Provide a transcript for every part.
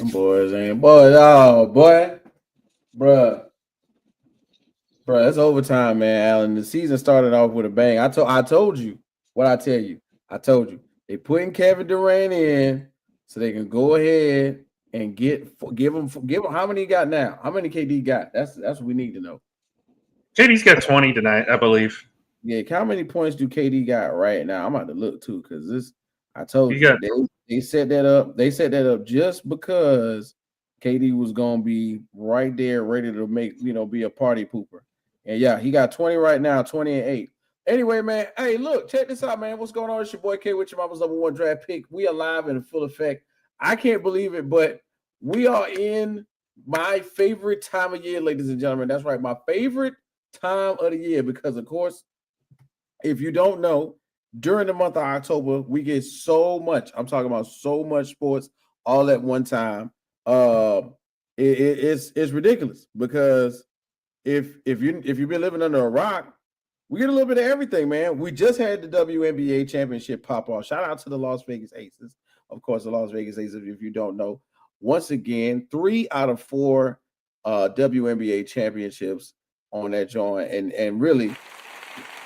Them boys ain't boys. Oh boy, bruh. Bro, it's overtime, man, Allen. The season started off with a bang. I told you what I tell you. I told you they putting Kevin Durant in so they can go ahead and give him how many he got now? How many KD got? That's what we need to know. KD's got 20 tonight, I believe. Yeah, how many points do KD got right now? I'm about to look too because this. I told He you got they set that up. They set that up just because KD was gonna be right there, ready to be a party pooper. And yeah, he got 20 right now, 20 and 8. Anyway, man, hey, look, check this out, man. What's going on? It's your boy K with your mama's #1 draft pick. We are live in full effect. I can't believe it, but we are in my favorite time of year, ladies and gentlemen. That's right, my favorite time of the year because, of course, if you don't know, during the month of October, we get so much. I'm talking about so much sports all at one time. It's ridiculous because if you've been living under a rock, we get a little bit of everything, man. We just had the WNBA championship pop off. Shout out to the Las Vegas Aces. Of course, the Las Vegas Aces, if you don't know, once again, 3 out of 4 WNBA championships on that joint, and really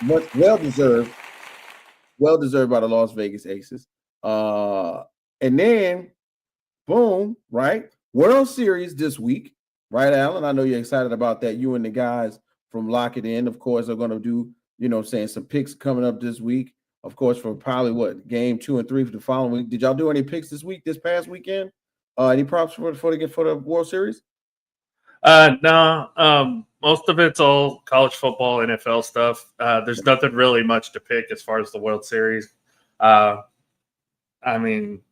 much well deserved by the Las Vegas Aces. And then boom, right? World Series this week, right, Alan? I know you're excited about that. You and the guys from Lock It In, of course, are going to do, some picks coming up this week. Of course, for probably game 2 and 3 for the following week. Did y'all do any picks this past weekend? Any props for the World Series? No. Most of it's all college football, NFL stuff. There's nothing really much to pick as far as the World Series. I mean,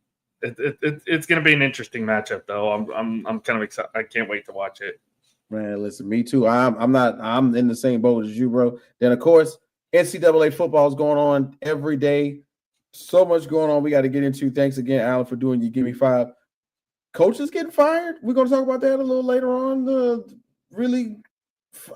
it's going to be an interesting matchup, though. I'm kind of excited. I can't wait to watch it. Man, listen, me too. I'm in the same boat as you, bro. Then of course, NCAA football is going on every day. So much going on. We got to get into. Thanks again, Alan, for doing you Give Me Five. Coaches getting fired. We're going to talk about that a little later on.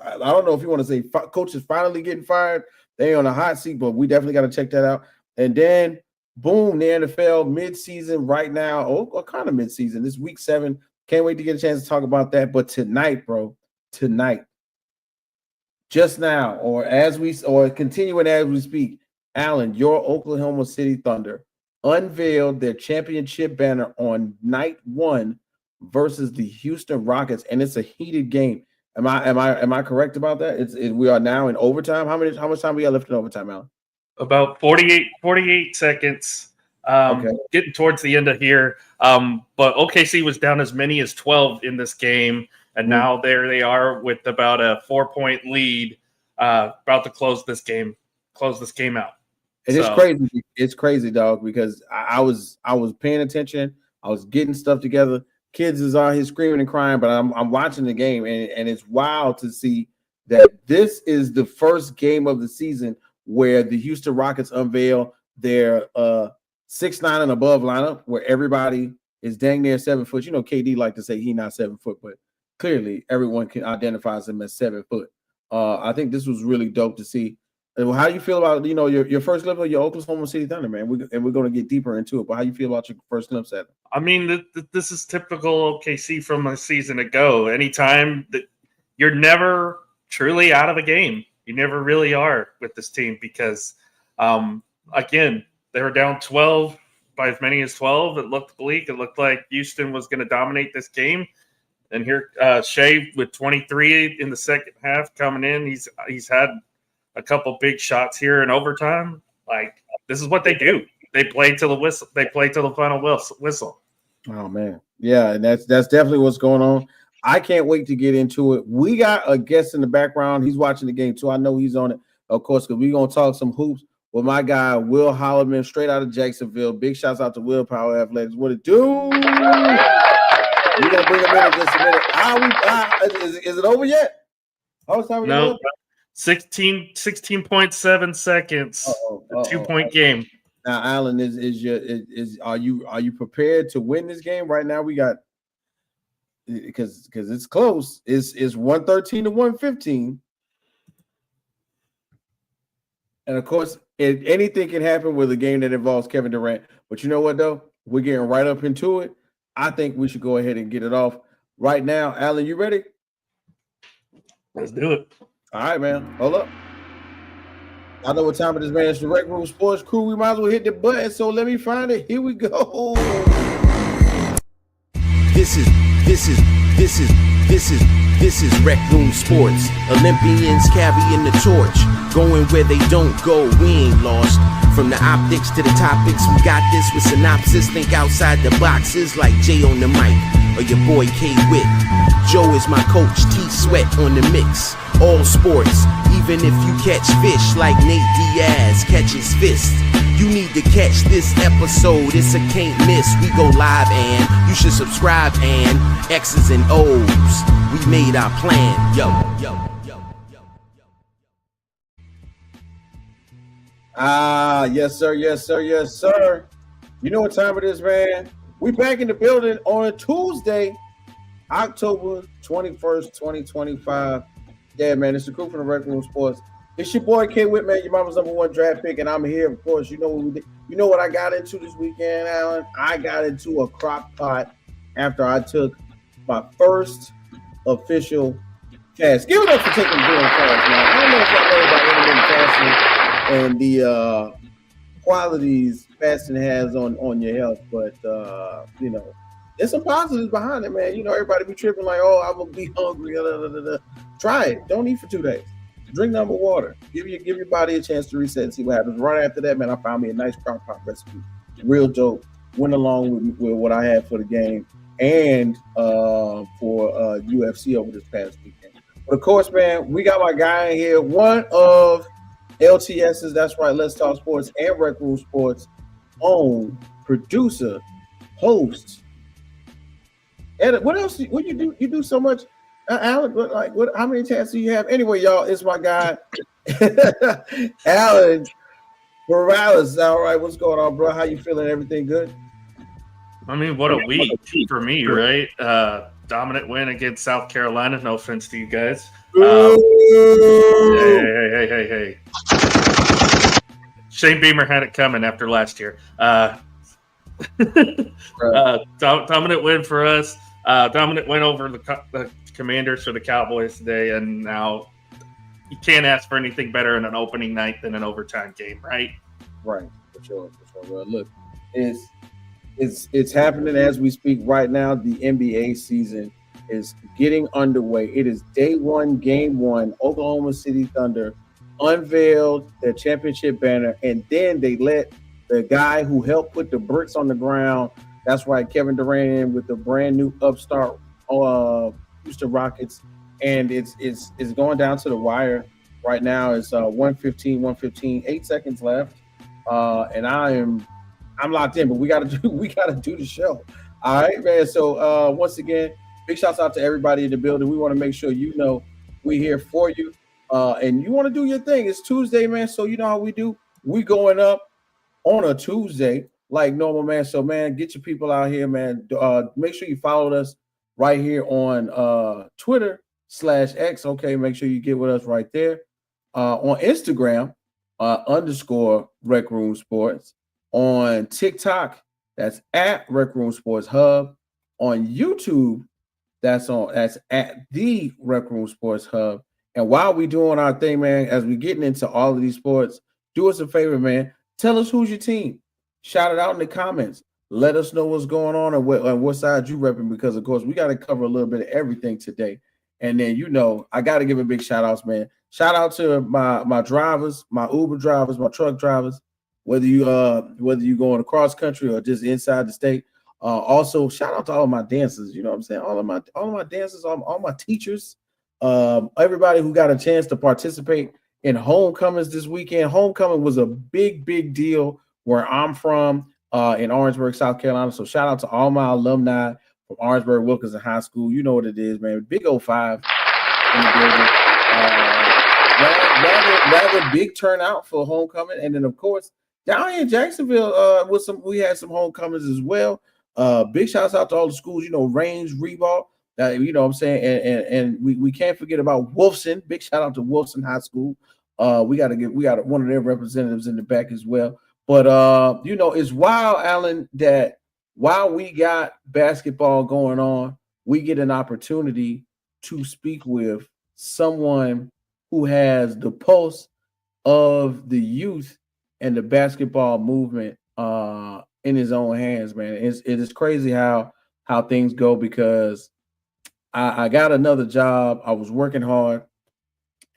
I don't know if you want to say coaches finally getting fired. They on a hot seat, but we definitely got to check that out. And then, boom, the NFL mid-season right now. Or kind of mid-season. This week 7. Can't wait to get a chance to talk about that. But tonight, just now, or continuing as we speak, Alan, your Oklahoma City Thunder unveiled their championship banner on night 1 versus the Houston Rockets, and it's a heated game. Am I correct about that? We are now in overtime. How much time we got left in overtime, Alan? About 48 seconds. Okay. Getting towards the end of here. But OKC was down as many as 12 in this game, and now there they are with about a 4-point lead, about to close this game out. And it's crazy. It's crazy, dog, because I was paying attention. I was getting stuff together. Kids is out here screaming and crying, but I'm watching the game, and it's wild to see that this is the first game of the season where the Houston Rockets unveil their 6'9" and above lineup, where everybody is dang near 7 foot. You know, KD like to say he's not 7 foot, but clearly everyone can identify him as 7 foot. I think this was really dope to see. How do you feel about your first glimpse of your Oklahoma City Thunder, man? We're going to get deeper into it, but how you feel about your first glimpse at it? I mean, this is typical OKC from a season ago. Anytime that you're never truly out of a game, you never really are with this team because, again, they were down 12 by as many as 12. It looked bleak. It looked like Houston was going to dominate this game. And here, Shea with 23 in the second half coming in. He's had a couple big shots here in overtime. Like, this is what they do. They play till the whistle. They play till the final whistle. Oh man, yeah, and that's definitely what's going on. I can't wait to get into it. We got a guest in the background. He's watching the game too. I know he's on it, of course, because we're gonna talk some hoops with my guy Will Holoman, straight out of Jacksonville. Big shouts out to Will Power Athletics. What it do? We're gonna bring him in just a minute. Is it over yet? How much time? No. 16.7 seconds. A 2-point game. Now, Alan, are you prepared to win this game right now? We got because it's close. It's 113 to 115, and of course, anything can happen with a game that involves Kevin Durant. But you know what though? We're getting right up into it. I think we should go ahead and get it off right now. Alan, you ready? Let's do it. All right, man. Hold up. I know what time it is, man. It's the RecRoom Sports Crew. We might as well hit the button. So let me find it. Here we go. This is RecRoom Sports. Olympians carrying the torch, going where they don't go. We ain't lost. From the optics to the topics, we got this with synopsis. Think outside the boxes like Jay on the mic or your boy K Witt. Joe is my coach, T Sweat on the mix. All sports, even if you catch fish like Nate Diaz catches fist. You need to catch this episode, it's a can't miss. We go live and you should subscribe and X's and O's. We made our plan, yo. Yes, sir. You know what time it is, man. We back in the building on a Tuesday, October 21st, 2025. Yeah, man, it's the crew from the RecRoom Sports. It's your boy K Witt, man, your mama's #1 draft pick, and I'm here, of course. You know what we did. You know what I got into this weekend, Alan? I got into a crock pot after I took my first official fast. Give it up for taking doing fast, man. I don't know if y'all know about intermittent fasting and the qualities fasting has on your health, but you know, there's some positives behind it, man. You know, everybody be tripping like, oh, I'm gonna be hungry. Try it. Don't eat for 2 days. Drink nothing but water. Give your body a chance to reset and see what happens. Right after that, man, I found me a nice crock pot recipe. Real dope. Went along with what I had for the game and for UFC over this past weekend. But of course, man, we got my guy in here, one of LTS's, that's right, Let's Talk Sports and RecRoom Sports own producer, host. And what else? What you do? You do so much, Alan. Like, what? How many tasks do you have? Anyway, y'all, it's my guy, Alan Morales. All right, what's going on, bro? How you feeling? Everything good? I mean, what a week for me, right? Dominant win against South Carolina. No offense to you guys. Hey. Shane Beamer had it coming after last year. Dominant win for us. Dominant win over the Commanders for the Cowboys today, and now you can't ask for anything better in an opening night than an overtime game, right? Right, for sure. Well, look, it's happening as we speak right now. The NBA season is getting underway. It is day one, game one. Oklahoma City Thunder unveiled their championship banner, and then they let the guy who helped put the bricks on the ground, that's right, Kevin Durant, with the brand new upstart Houston Rockets, and it's going down to the wire right now. It's 1:15, 8 seconds left, and I'm locked in, but we gotta do the show. All right, man. So once again, big shouts out to everybody in the building. We want to make sure you know we're here for you, and you want to do your thing. It's Tuesday, man. So you know how we do. We going up on a Tuesday like normal, man. So, man, get your people out here, man. Make sure you follow us right here on Twitter/X. Okay, make sure you get with us right there. On Instagram, _ RecRoom Sports. On TikTok, that's at RecRoom Sports Hub. On YouTube, that's at the RecRoom Sports Hub. And while we doing our thing, man, as we getting into all of these sports, do us a favor, man. Tell us who's your team. Shout it out in the comments. Let us know what's going on and what side you repping, because, of course, we got to cover a little bit of everything today. And then, you know, I got to give a big shout outs, man. Shout out to my drivers, my Uber drivers, my truck drivers, whether you going across country or just inside the state. Also, shout out to all my dancers. You know what I'm saying? All of my dancers, all my teachers, everybody who got a chance to participate in homecomings this weekend. Homecoming was a big deal where I'm from, in Orangeburg, South Carolina. So shout out to all my alumni from Orangeburg Wilkinson High School. You know what it is, man. Big 05 in the building. Rather big turnout for homecoming. And then, of course, down here in Jacksonville, we had some homecomings as well. Big shouts out to all the schools, you know, Range, Reebok, you know what I'm saying? And we can't forget about Wolfson. Big shout out to Wolfson High School. We got one of their representatives in the back as well. But you know, it's wild, Alan, that while we got basketball going on, we get an opportunity to speak with someone who has the pulse of the youth and the basketball movement in his own hands, man. It is crazy how things go because I got another job. I was working hard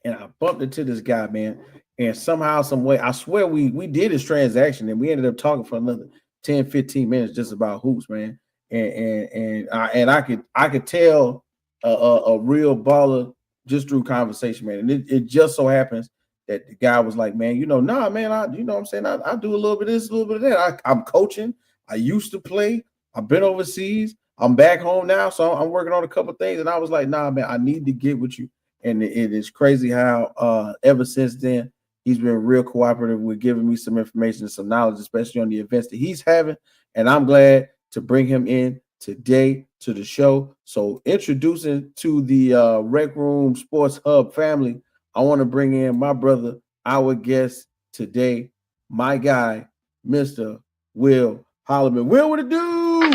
and I bumped into this guy, man. And somehow, some way, I swear we did this transaction and we ended up talking for another 10, 15 minutes just about hoops, man. And I could tell a real baller just through conversation, man. And it just so happens that the guy was like, man, nah, man, what I'm saying, I do a little bit of this, a little bit of that. I'm coaching. I used to play. I've been overseas. I'm back home now, so I'm working on a couple things. And I was like, nah, man, I need to get with you. And it is crazy how ever since then he's been real cooperative with giving me some information and some knowledge, especially on the events that he's having. And I'm glad to bring him in today to the show. So introducing to the RecRoom Sports Hub family, I want to bring in my brother, our guest today, my guy, Mr. Will Holoman. Will, what it do?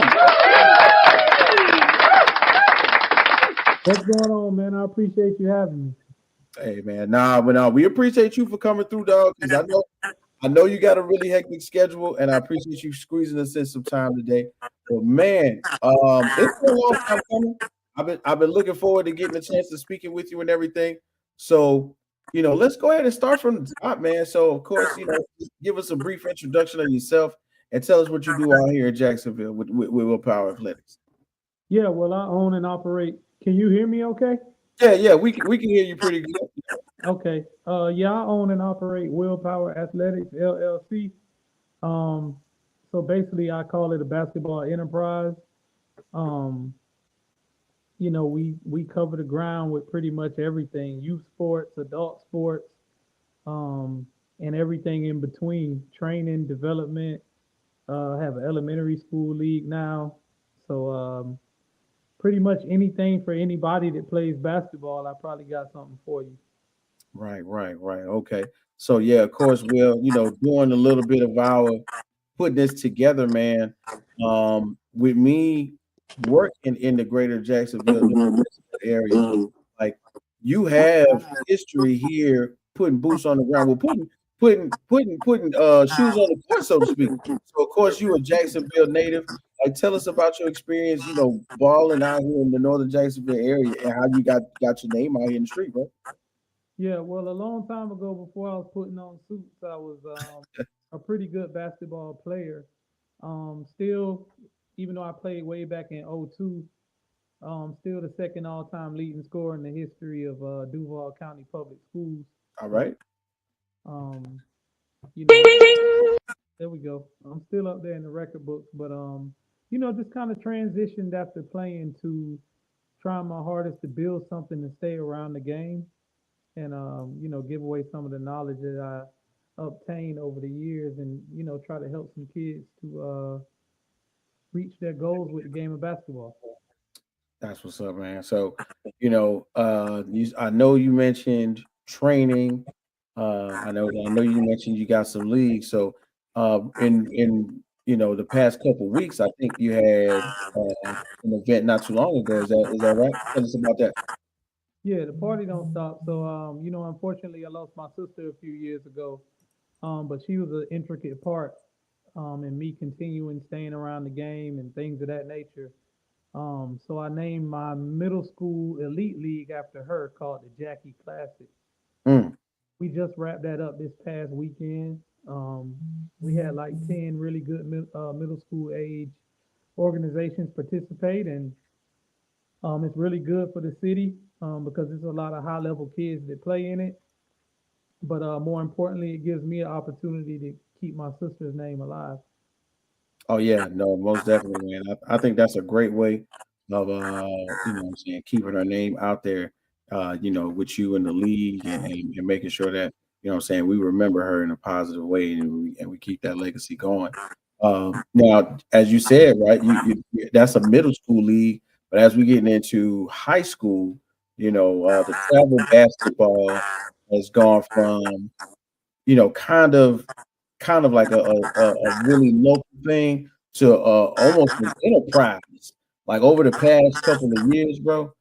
What's going on, man? I appreciate you having me. Hey, man, but we appreciate you for coming through, dog. Because I know you got a really hectic schedule, and I appreciate you squeezing us in some time today. But man, it's been a long time coming. I've been looking forward to getting a chance to speaking with you and everything. So, let's go ahead and start from the top, man. So, of course, just give us a brief introduction of yourself and tell us what you do out here in Jacksonville with Will Power Athletics. Yeah, well, I own and operate. Can you hear me okay? Yeah, we can hear you pretty good. Okay. Yeah, I own and operate Willpower Athletics LLC. So basically I call it a basketball enterprise. We cover the ground with pretty much everything, youth sports, adult sports, and everything in between, training, development, have an elementary school league now. So pretty much anything for anybody that plays basketball, I probably got something for you. Right. Okay. So yeah, of course, Will, doing a little bit of our putting this together, man. With me working in the greater Jacksonville area, like you have history here putting boots on the ground. Well, putting shoes on the court, so to speak. So of course you a Jacksonville native. Like tell us about your experience, balling out here in the northern Jacksonville area and how you got your name out here in the street, bro. Yeah, well, a long time ago, before I was putting on suits, I was a pretty good basketball player. Still, even though I played way back in '02, still the second all-time leading scorer in the history of Duval County Public Schools. All right. Um, you know, there we go. I'm still up there in the record books, but just kind of transitioned after playing to trying my hardest to build something to stay around the game and give away some of the knowledge that I obtained over the years and try to help some kids to reach their goals with the game of basketball. That's what's up, man. So, I know you mentioned training. I know you mentioned you got some leagues. So, in the past couple weeks, I think you had an event not too long ago. Is that right? Tell us about that. Yeah, the party don't stop. So, unfortunately, I lost my sister a few years ago, but she was an intricate part in me continuing staying around the game and things of that nature. So I named my middle school elite league after her, called the Jackie Classic. Mm. We just wrapped that up this past weekend. We had like 10 really good middle school age organizations participate, and it's really good for the city because there's a lot of high level kids that play in it. But more importantly, it gives me an opportunity to keep my sister's name alive. Oh yeah, no, most definitely, man. I think that's a great way of keeping her name out there, with you in the league and making sure that, we remember her in a positive way and we keep that legacy going. Now, as you said, right, that's a middle school league, but as we getting into high school, the travel basketball has gone from, kind of like a really local thing to almost an enterprise. Like over the past couple of years, bro,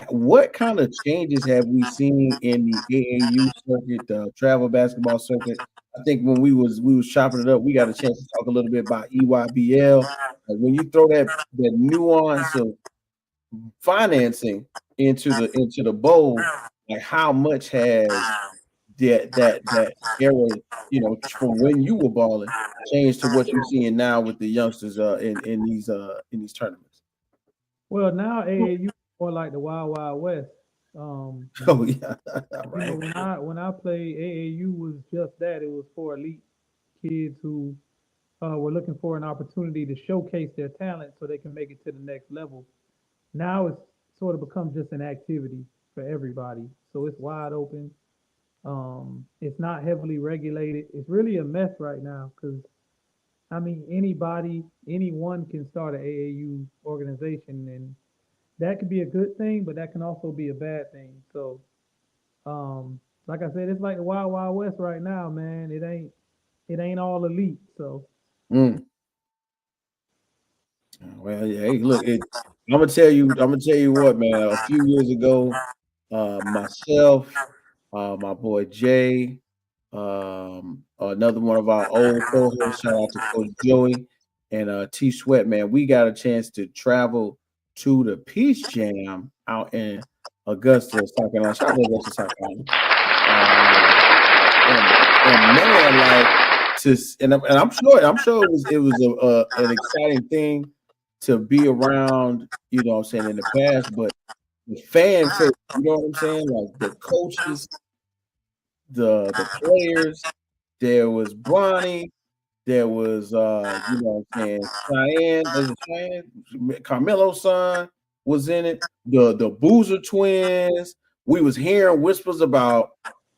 what kind of changes have we seen in the AAU circuit, the travel basketball circuit? I think when we was chopping it up, we got a chance to talk a little bit about EYBL. Like when you throw that nuance of financing into the bowl, like how much has that era, from when you were balling, changed to what you're seeing now with the youngsters in these tournaments? Well, now AAU is more like the Wild Wild West. Um, Oh yeah, you know, right. when I played, AAU was just that. It was for elite kids who were looking for an opportunity to showcase their talent so they can make it to the next level. Now it's sort of become just an activity for everybody. So it's wide open. It's not heavily regulated. It's really a mess right now because I mean anybody, anyone can start an AAU organization, and that could be a good thing, but that can also be a bad thing. So, like I said, it's like the Wild Wild West right now, man. It ain't all elite. So, Mm. Well, yeah, hey, look, I'm gonna tell you what, man. A few years ago, myself, my boy Jay, another one of our old co-hosts, shout out to Coach Joey and T Sweat, man. We got a chance to travel to the Peace Jam out in Augusta, South Carolina. Shout out to Augusta, South Carolina. And man, like and I'm sure it was an exciting thing to be around, what I'm saying, in the past, but the fan face, you know what I'm saying? Like the coaches, the players, there was Bronny, there was what I'm saying, Cheyenne, was it Cheyenne? Carmelo's son was in it, the Boozer twins. We was hearing whispers about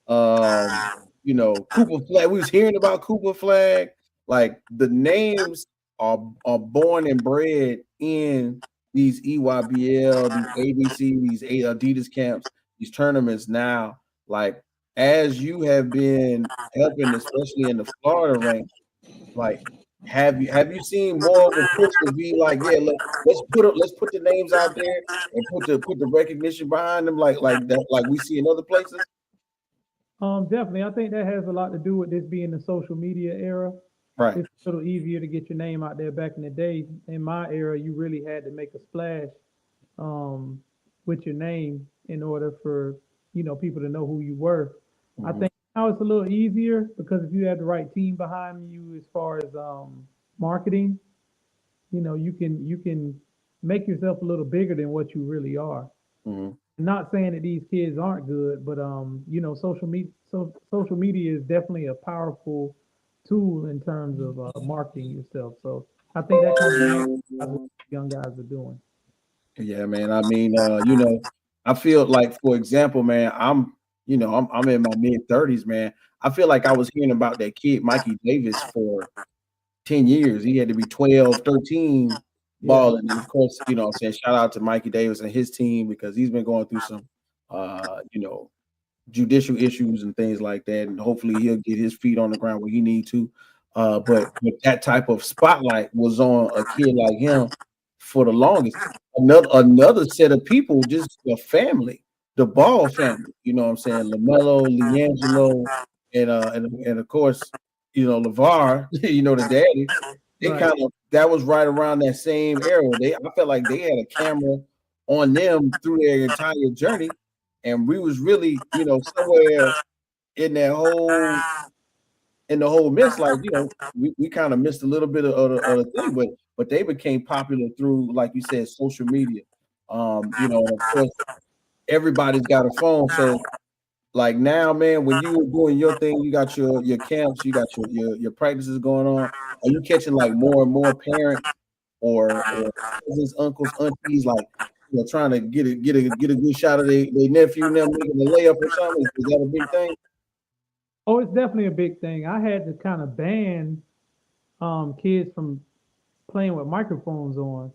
Cooper Flag. We was hearing about Cooper Flag. Like the names are born and bred in these EYBL, these ABC, these Adidas camps, these tournaments now. Like as you have been helping, especially in the Florida rank, like have you seen more of a push to be like, yeah, let's put the names out there and put the recognition behind them, like that, like we see in other places? definitely, I think that has a lot to do with this being the social media era. Right. It's a little easier to get your name out there. Back in the day, in my era, you really had to make a splash um, with your name in order for people to know who you were. I Mhm. think now it's a little easier because if you have the right team behind you as far as marketing, you can make yourself a little bigger than what you really are. Mhm. Not saying that these kids aren't good, but social media is definitely a powerful tool in terms of marketing yourself. So I think that kind of what young guys are doing. Yeah, man. I mean, I feel like, for example, man, I'm in my mid-30s, man. I feel like I was hearing about that kid, Mikey Davis, for 10 years. He had to be 12, 13 Yeah, balling. And of course, I'm saying shout out to Mikey Davis and his team because he's been going through some uh, you know, judicial issues and things like that. And hopefully he'll get his feet on the ground where he need to. But that type of spotlight was on a kid like him for the longest. Another set of people, just a family, the Ball family. You know what I'm saying? LaMelo, Leangelo, and of course, LeVar. The daddy. They right. kind of that was right around that same era. I felt like they had a camera on them through their entire journey, and we was really, somewhere in that whole in the whole mess, like, we kind of missed a little bit of the thing, but they became popular through, like you said, social media. And of course, everybody's got a phone, so like now, man, when you were doing your thing, you got your camps, you got your practices going on. Are you catching like more and more parents or cousins, uncles, aunties, like trying to get a good shot of their nephew and them making a layup or something? Is that a big thing? Oh, it's definitely a big thing. I had to kind of ban kids from playing with microphones on.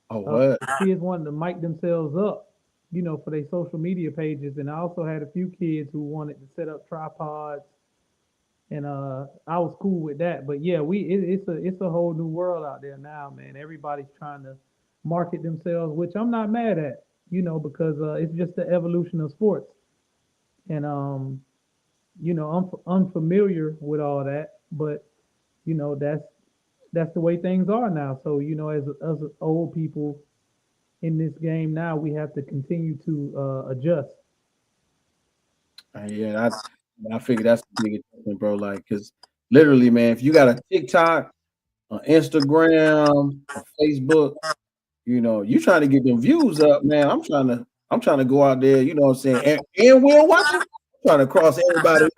Oh, Uh, what? Kids wanted to mic themselves up, for their social media pages, and I also had a few kids who wanted to set up tripods And I was cool with that. But yeah, it's a whole new world out there now, man. Everybody's trying to market themselves, which I'm not mad at, because it's just the evolution of sports. And I'm unfamiliar with all that, but that's the way things are now. So as old people in this game now, we have to continue to adjust. Yeah, I figure that's the big adjustment, bro. Like, because literally, man, if you got a TikTok, an Instagram, a Facebook, you trying to get them views up, man. I'm trying to go out there, you know what I'm saying, and Will watching. I'm trying to cross everybody up.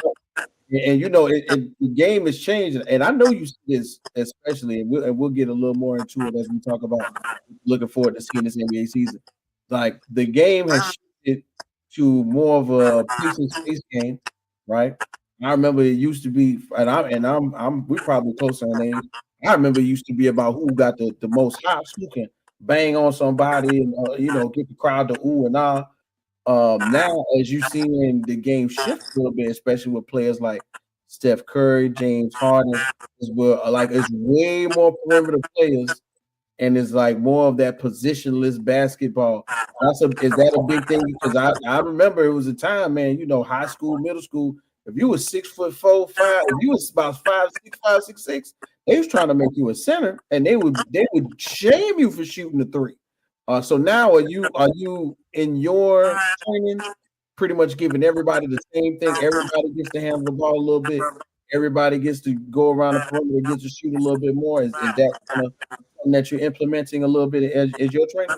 And the game is changing, and I know you see this especially, and we'll get a little more into it as we talk about looking forward to seeing this NBA season. Like the game has shifted to more of a pace and space game, right? I remember it used to be, we're probably closer in age. I remember it used to be about who got the most hops, who can bang on somebody and get the crowd to ooh and ah. Now, as you see in the game shift a little bit, especially with players like Steph Curry, James Harden, as well, like it's way more perimeter players, and it's like more of that positionless basketball. Is that a big thing? Because I remember it was a time, man. High school, middle school. If you was 6'4", 5, if you was about 5'6", 5'6", they was trying to make you a center, and they would shame you for shooting the three. So now are you in your training pretty much giving everybody the same thing? Everybody gets to handle the ball a little bit. Everybody gets to go around the perimeter, gets to shoot a little bit more. Is that kind of something that you're implementing a little bit as your training?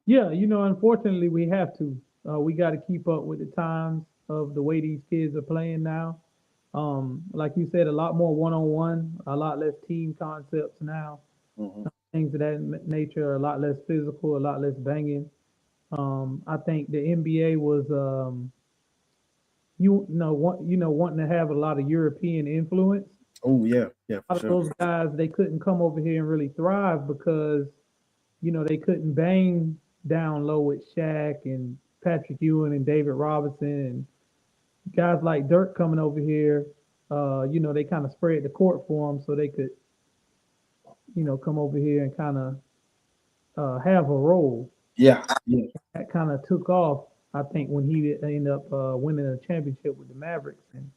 Yeah, unfortunately, we have to. We got to keep up with the times of the way these kids are playing now. Like you said, a lot more one-on-one, a lot less team concepts now. Mm-hmm. Things of that nature are a lot less physical, a lot less banging. I think the NBA was, wanting to have a lot of European influence. Oh yeah, A lot of those guys, they couldn't come over here and really thrive because, they couldn't bang down low with Shaq and Patrick Ewing and David Robinson and guys like Dirk coming over here. They kind of spread the court for them so they could, come over here and kind of have a role. Yeah. That kind of took off, I think, when he ended up winning a championship with the Mavericks. And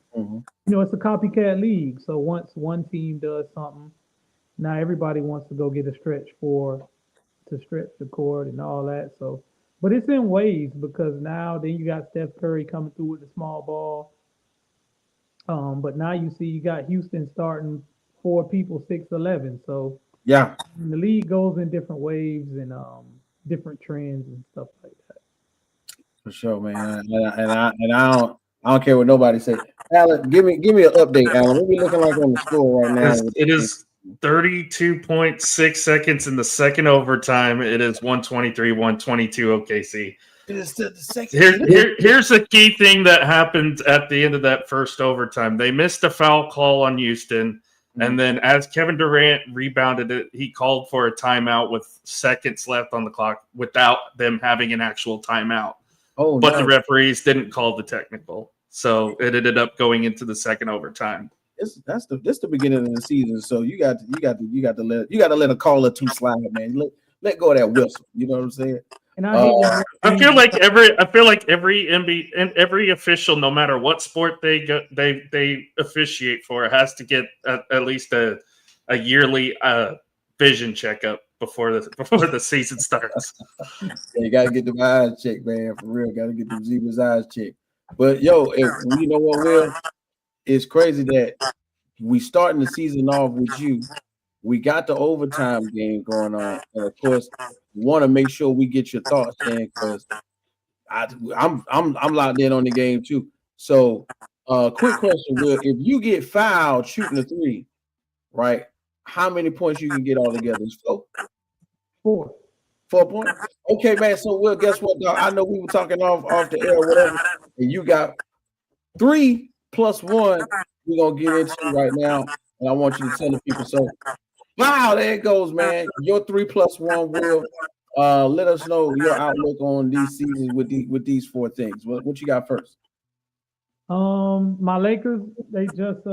it's a copycat league. So once one team does something, now everybody wants to go get a stretch to stretch the court and all that. So, but it's in waves because now then you got Steph Curry coming through with the small ball. But now you got Houston starting 4 people 6'11". So yeah, the league goes in different waves and different trends and stuff like that. For sure, man. And I don't care what nobody say. Alan, give me an update, Alan. What we looking like on the score right now? It is 32.6 seconds in the second overtime. It is 123-122 OKC. Here's a key thing that happened at the end of that first overtime. They missed a foul call on Houston, and then as Kevin Durant rebounded it, he called for a timeout with seconds left on the clock without them having an actual timeout. But the referees didn't call the technical, so it ended up going into the second overtime. This the beginning of the season, so you got to let a call or two slide, man. Let go of that whistle. You know what I'm saying? And I feel like every NBA and every official, no matter what sport they officiate for, has to get at least a yearly vision checkup before the season starts. Yeah, you gotta get them eyes checked, man. For real, gotta get them zebras eyes checked. But you know what, Will? It's crazy that we starting the season off with you. We got the overtime game going on, and of course, want to make sure we get your thoughts in because I'm locked in on the game too. So, quick question, Will: if you get fouled shooting a three, right? How many points you can get all together? It's 4. 4 points. Okay, man. So, Will, guess what, dog? I know we were talking off the air, or whatever, and you got 3 plus 1. We're gonna get into right now, and I want you to tell the people. So, wow, there it goes, man. Your 3 plus 1, Will. Let us know your outlook on these seasons with these 4 things. What you got first? My Lakers, they just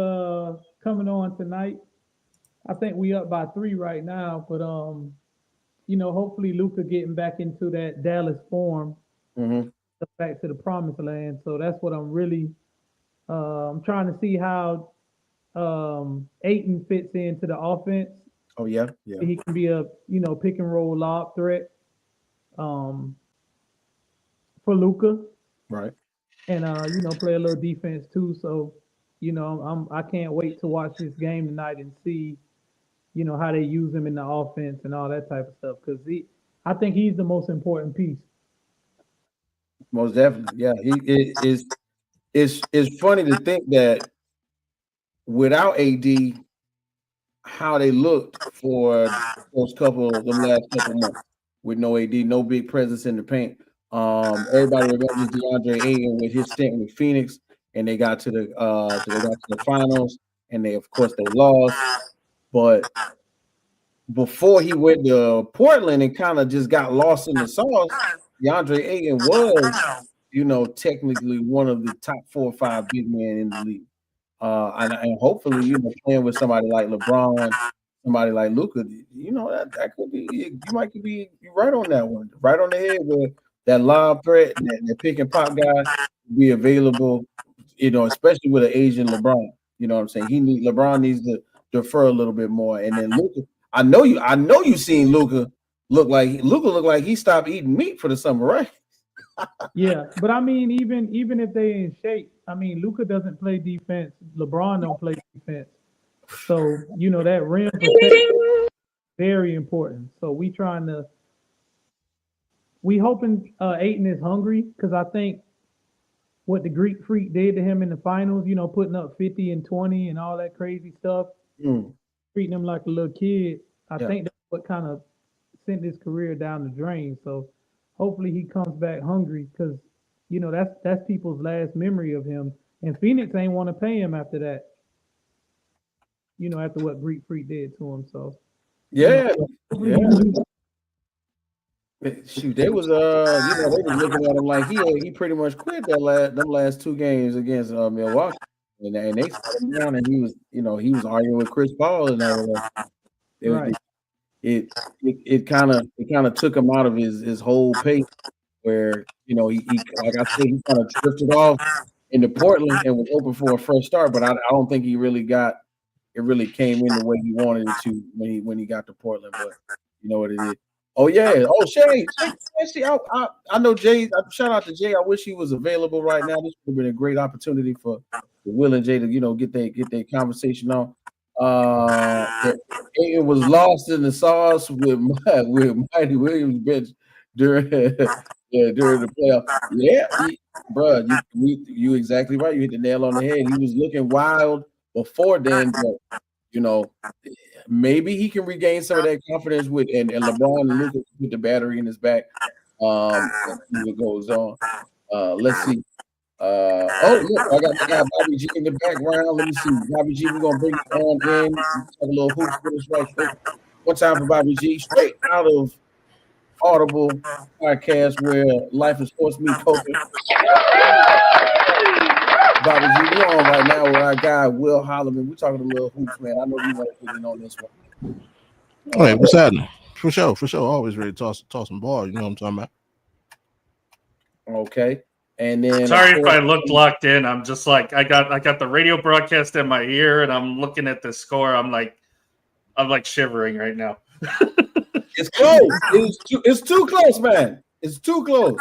coming on tonight. I think we up by 3 right now, but hopefully Luka getting back into that Dallas form, Mm-hmm. back to the promised land. So that's what I'm really I'm trying to see how Aiton fits into the offense. Oh yeah, yeah. He can be a pick and roll lob threat um, for Luka, Right. and play a little defense too. So I can't wait to watch this game tonight and see how they use him in the offense and all that type of stuff because I think he's the most important piece. Most definitely. Yeah. It's funny to think that without AD, how they looked for those them last couple months with no AD, no big presence in the paint. Everybody remembers DeAndre Ayton with his stint with Phoenix, and they got to the finals, and they lost. But before he went to Portland and kind of just got lost in the sauce, DeAndre Ayton was, technically one of the top 4 or 5 big men in the league. And hopefully, playing with somebody like LeBron, somebody like Luka, that could be, you might be right on that one, right on the head with that lob threat, that pick and pop guy be available, especially with an Asian LeBron. You know what I'm saying? LeBron needs to defer a little bit more. And then Luka, I know you seen Luka look like he stopped eating meat for the summer, right? Yeah, but I mean, even if they in shape, I mean, Luka doesn't play defense. LeBron don't play defense. So that rim protection very important. So we hoping Aiton is hungry because I think what the Greek Freak did to him in the finals, putting up 50 and 20 and all that crazy stuff, treating him like a little kid. I think that's what kind of sent his career down the drain. So hopefully he comes back hungry because that's people's last memory of him. And Phoenix ain't want to pay him after that. After what Greek Freak did to him. So yeah. Shoot, they was they was looking at him like he pretty much quit them last 2 games against Milwaukee, and they sat him down, and he was arguing with Chris Paul and all of that. Right. It kind of took him out of his whole pace, where he like I said, he kind of drifted off into Portland and was open for a fresh start, but I don't think he really came in the way he wanted it to when he got to Portland, but you know what it is. Oh yeah. Oh Shay. I know Jay. Shout out to Jay. I wish he was available right now. This would have been a great opportunity for Will and Jay to get their conversation on. It was lost in the sauce with Mighty Williams bench during during the playoff. Yeah, bro, you exactly right. You hit the nail on the head. He was looking wild before then, but maybe he can regain some of that confidence with and LeBron and Luka with the battery in his back. As it goes on. Let's see. Look, I got my guy Bobby G in the background. Let me see. Bobby G, we're gonna bring it on in. Talk a little hoops with us right quick. One time for Bobby G, straight out of Audible podcast where life is sports meet coaching. Bobby G, we're on right now with our guy Will Holoman. We're talking a little hoops, man. I know you want to get in on this one. Hey, what's happening? For sure. Always ready to toss some ball. You know what I'm talking about? Okay. And then sorry if I looked locked in. I'm just like I got the radio broadcast in my ear and I'm looking at the score. I'm like shivering right now. It's close. It's too close, man. It's too close.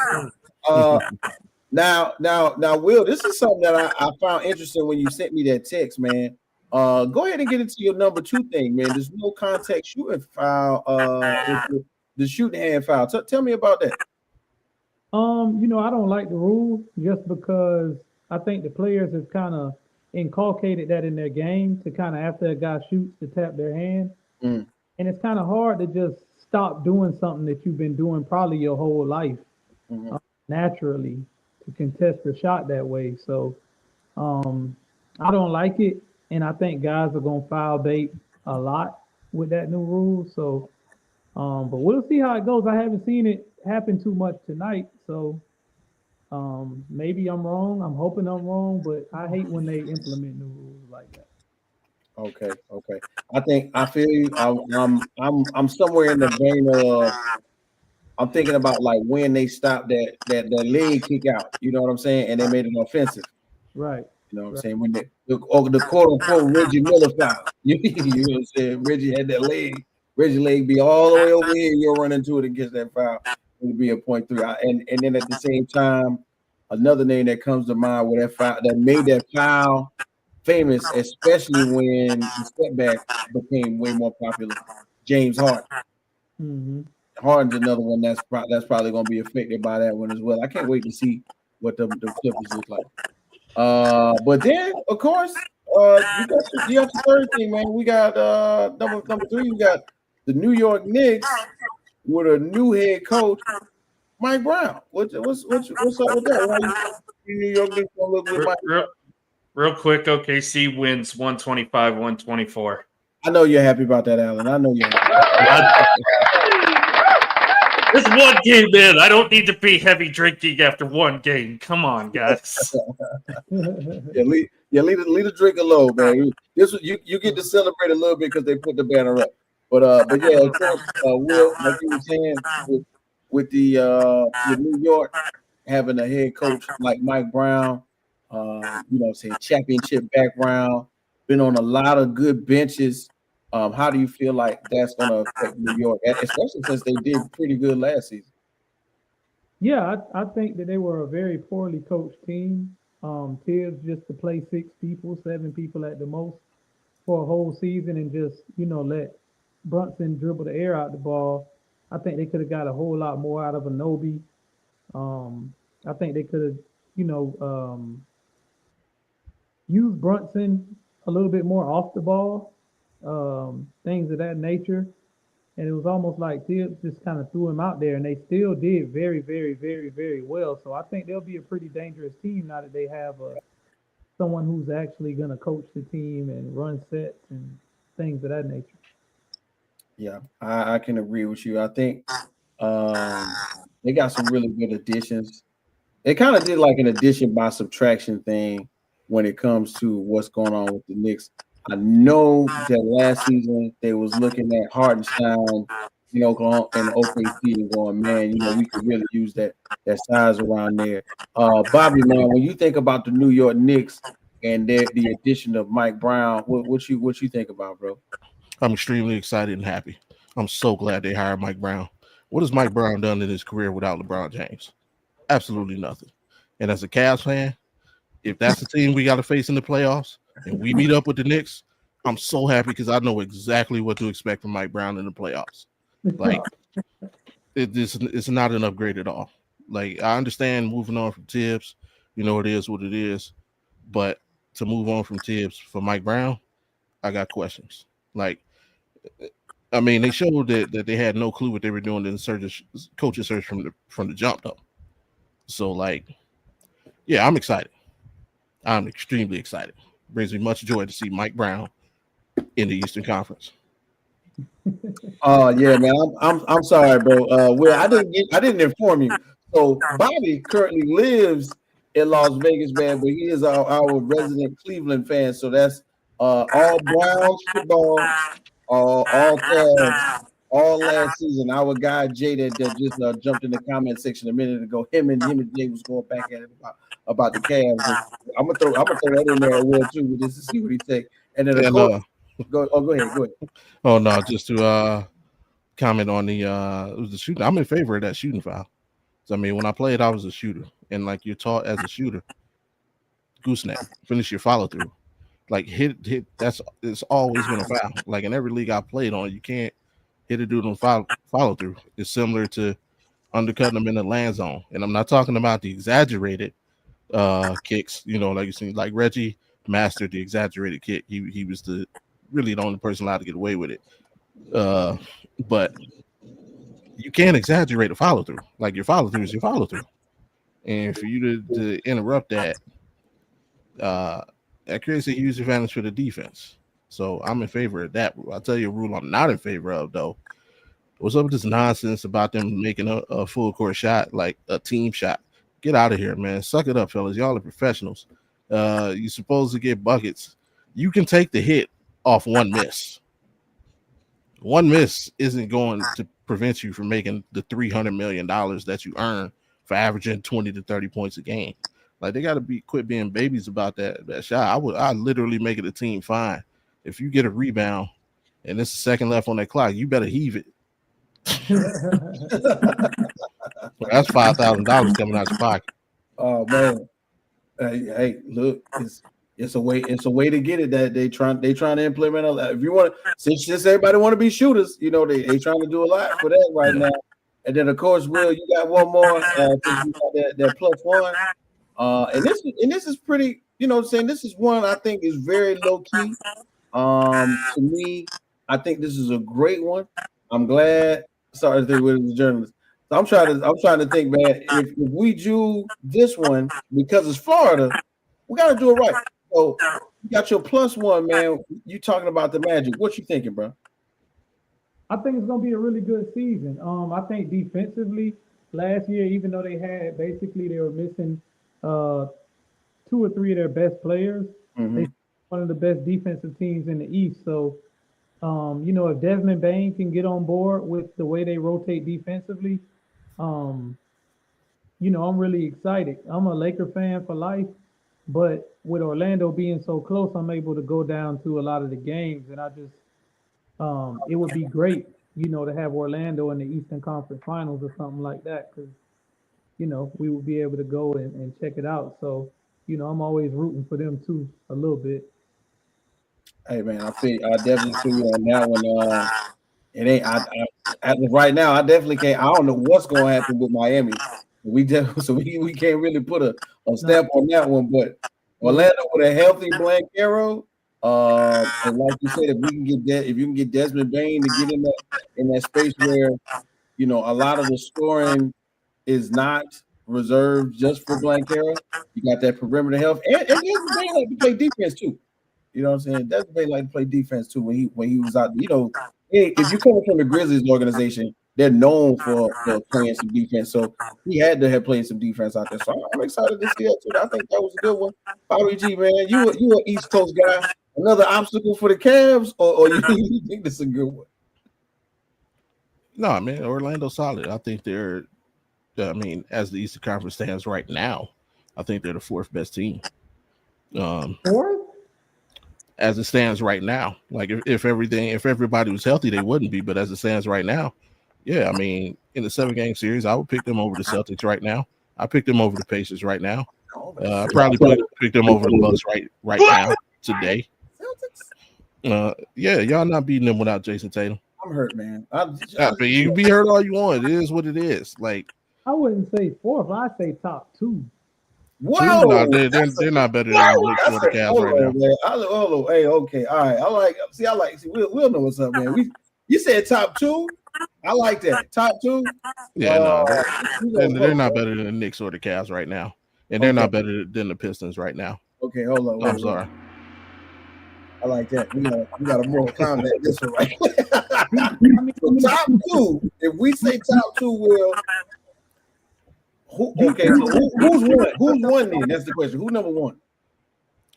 Now, Will, this is something that I found interesting when you sent me that text, man. Go ahead and get into your number 2 thing, man. There's no contact shooting foul. The shooting hand foul. Tell me about that. I don't like the rule just because I think the players have kind of inculcated that in their game to kind of after a guy shoots to tap their hand. And it's kind of hard to just stop doing something that you've been doing probably your whole life naturally to contest the shot that way. So I don't like it. And I think guys are going to foul bait a lot with that new rule. So, but we'll see how it goes. I haven't seen it happen too much tonight. So Maybe I'm wrong. I'm hoping I'm wrong, but I hate when they implement new rules like that. Okay. I feel you. I'm somewhere in the vein of I'm thinking about like when they stopped that leg kick out. You know what I'm saying? And they made it offensive. Right. You know what I'm Right. saying? When the quote unquote Reggie Miller foul. You know what I'm saying? Reggie had that leg. Reggie leg be all the way over here. You'll run into it and get that foul. It'll be a 0.3. And then at the same time, another name that comes to mind with that foul that made that foul famous, especially when the step back became way more popular. James Harden. Mm-hmm. Harden's another one that's probably going to be affected by that one as well. I can't wait to see what the Clippers look like. But then of course, you got the third thing, man. We got number three. We got the New York Knicks with a new head coach, Mike Brown. What's up with that? Why you New York Knicks gonna look with Mike? Real quick, OKC wins 125-124. I know you're happy about that, Alan. I know you're happy. It's one game, man. I don't need to be heavy drinking after one game. Come on, guys. leave the drink alone, man. You get to celebrate a little bit because they put the banner up. But yeah, of course, Will, like you were saying, with New York having a head coach like Mike Brown, saying championship background, been on a lot of good benches. How do you feel like that's going to affect New York, especially since they did pretty good last season? Yeah, I think that they were a very poorly coached team. Tibbs just to play 6 people, 7 people at the most for a whole season and just, let Brunson dribble the air out the ball. I think they could have got a whole lot more out of Anobi. I think they could have, used Brunson a little bit more off the ball, things of that nature. And it was almost like Tibbs just kind of threw him out there, and they still did very, very, very, very well. So I think they'll be a pretty dangerous team now that they have someone who's actually going to coach the team and run sets and things of that nature. Yeah, I can agree with you. I think they got some really good additions. They kind of did like an addition by subtraction thing when it comes to what's going on with the Knicks. I know that last season they was looking at Hartenstein, and OKC and going, man, we could really use that size around there. Bobby, man, when you think about the New York Knicks and the addition of Mike Brown, what you think about, bro? I'm extremely excited and happy. I'm so glad they hired Mike Brown. What has Mike Brown done in his career without LeBron James? Absolutely nothing. And as a Cavs fan, if that's the team we got to face in the playoffs and we meet up with the Knicks, I'm so happy because I know exactly what to expect from Mike Brown in the playoffs. Like, it's not an upgrade at all. Like, I understand moving on from Tibbs, it is what it is. But to move on from Tibbs for Mike Brown, I got questions. Like, I mean, they showed that they had no clue what they were doing in the coaching search from the jump, though. So, like, yeah, I'm excited. I'm extremely excited. Brings me much joy to see Mike Brown in the Eastern Conference. Oh yeah, man. I'm sorry, bro. Will, I didn't inform you. So Bobby currently lives in Las Vegas, man, but he is our resident Cleveland fan. So that's all Browns football, all Cavs, all last season. Our guy Jay that just jumped in the comment section a minute ago. Him and Jay was going back at it about the Cavs. And I'm gonna throw that in there as well too, just to see what he say. And then of course, go ahead. Oh no, just to comment on the it was the shooting. I'm in favor of that shooting foul. So I mean, when I played, I was a shooter, and like you're taught as a shooter, gooseneck, finish your follow through. Like hit. It's always been a foul. Like in every league I played on, you can't hit a dude on follow through. It's similar to undercutting them in the land zone, and I'm not talking about the exaggerated kicks. Like you see, like Reggie mastered the exaggerated kick. He was really the only person allowed to get away with it. But you can't exaggerate a follow through. Like your follow through is your follow through, and for you to interrupt that, that creates a huge advantage for the defense. So I'm in favor of that. I'll tell you a rule I'm not in favor of though. What's up with this nonsense about them making a full court shot, like a team shot? Get out of here, man. Suck it up, fellas. Y'all are professionals. You're supposed to get buckets. You can take the hit off one miss. One miss isn't going to prevent you from making the $300 million that you earn for averaging 20 to 30 points a game. Like, they got to quit being babies about that shot. I literally make it a team fine. If you get a rebound and there's a second left on that clock, you better heave it. Well, that's $5,000 coming out your pocket. Oh man, hey, look, it's a way to get it that they trying to implement a lot. If you want to, since everybody want to be shooters, you know they trying to do a lot for that right now. And then of course, Will, you got one more. Since you got that +1, and this is pretty. You know what I'm saying? This is one I think is very low key. To me, I think this is a great one. I'm glad. Sorry to think with the journalist. So I'm trying to think, man. If we do this one because it's Florida, we got to do it right. So you got your +1, man. You talking about the Magic? What you thinking, bro? I think it's gonna be a really good season. I think defensively, last year, even though they were missing 2 or 3 of their best players, they one of the best defensive teams in the East. So, if Desmond Bane can get on board with the way they rotate defensively, I'm really excited. I'm a Laker fan for life, but with Orlando being so close, I'm able to go down to a lot of the games, and I just, it would be great, to have Orlando in the Eastern Conference Finals or something like that, because, we would be able to go and check it out. So, I'm always rooting for them too, a little bit. Hey man, I definitely feel you on that one. It ain't right now. I definitely can't. I don't know what's going to happen with Miami. We can't really put a stamp on that one. But Orlando with a healthy Blanquero, and like you said, if you can get Desmond Bane to get in that space where a lot of the scoring is not reserved just for Blanquero, you got that perimeter health, and Desmond Bane like to play defense too. You know what I'm saying? Desmond Bane like to play defense too when he was out. If you come from the Grizzlies organization, they're known for playing some defense. So he had to have played some defense out there. So I'm excited to see that too. I think that was a good one. Bobby G, man, you an East Coast guy. Another obstacle for the Cavs, or you think this is a good one? No, man, Orlando's solid. I think they're, as the Eastern Conference stands right now, I think they're the 4th best team. 4th? As it stands right now, like if everybody was healthy, they wouldn't be. But as it stands right now, yeah, in the 7-game series, I would pick them over the Celtics right now. I pick them over the Pacers right now. I probably pick them over the Bucks right now today. Yeah, y'all not beating them without Jason Tatum. I'm hurt, man. You can be hurt all you want. It is what it is. Like, I wouldn't say 4th. I'd say top 2. Whoa, no, they're not better than the Knicks or the Cavs right now. Man. Hold on. Hey, okay, all right. I like. We'll know what's up, man. You said top 2. I like that. Top 2. Yeah, they're not better than the Knicks or the Cavs right now, and they're not better than the Pistons right now. Okay, hold on. I'm sorry. I like that. We got a moral comment this one right. So top 2. If we say top 2, Will. Who's one? Who's one then? That's the question. Who's number 1?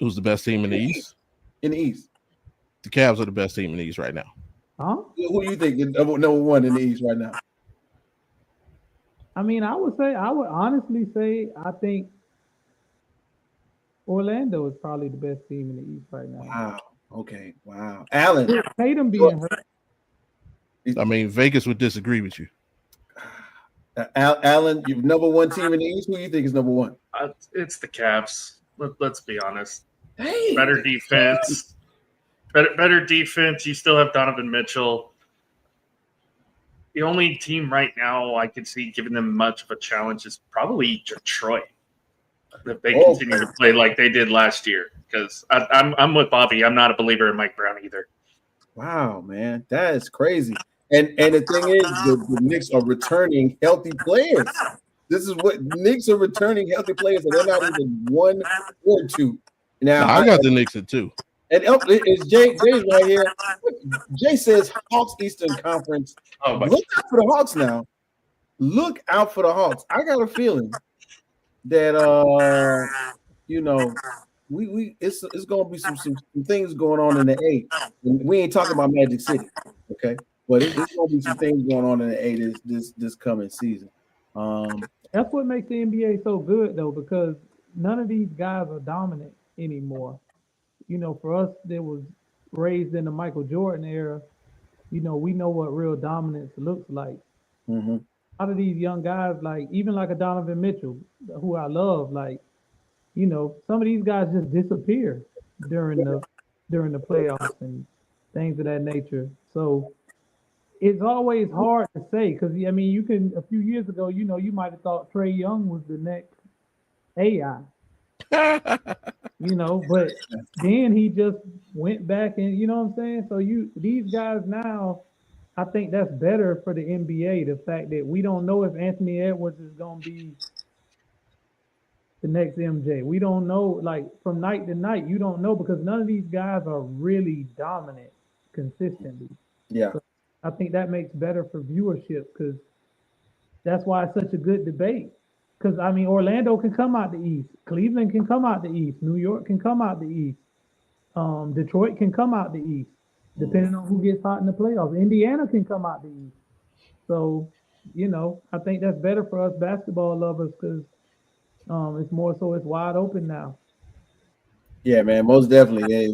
Who's the best team in the East? In the East, the Cavs are the best team in the East right now. Huh? Who do you think is number 1 in the East right now? I would honestly say I think Orlando is probably the best team in the East right now. Wow. Okay. Wow. Allen. Tatum being hurt. Vegas would disagree with you. Allen, you're number 1 team in the East. Who do you think is number 1? It's the Cavs. Let's be honest. Hey. Better defense. Better defense. You still have Donovan Mitchell. The only team right now I could see giving them much of a challenge is probably Detroit. If they continue to play like they did last year. Because I'm with Bobby. I'm not a believer in Mike Brown either. Wow, man. That is crazy. And the thing is, the Knicks are returning healthy players. This is what Knicks are returning healthy players, and they're not even 1 or 2. Now I got the Knicks at 2. And it's Jay's right here. Jay says Hawks Eastern Conference. Look out for the Hawks now. Look out for the Hawks. I got a feeling that we it's gonna be some things going on in the A. And we ain't talking about Magic City, okay? But it's gonna be some things going on in the A this coming season. That's what makes the NBA so good though, because none of these guys are dominant anymore. For us that was raised in the Michael Jordan era, we know what real dominance looks like. mhm. A lot of these young guys, like even like a Donovan Mitchell, who I love, like, some of these guys just disappear during the playoffs and things of that nature. So it's always hard to say because I mean you can a few years ago, you might have thought Trey Young was the next AI, but then he just went back and you know what I'm saying? So these guys now, I think that's better for the NBA, the fact that we don't know if Anthony Edwards is gonna be the next MJ. We don't know, like from night to night, you don't know because none of these guys are really dominant consistently. Yeah. So I think that makes better for viewership because that's why it's such a good debate. Because I mean, Orlando can come out the East, Cleveland can come out the East, New York can come out the East, Detroit can come out the East, depending on who gets hot in the playoffs. Indiana can come out the East. So, I think that's better for us basketball lovers because it's more so it's wide open now. Yeah, man, most definitely. Hey,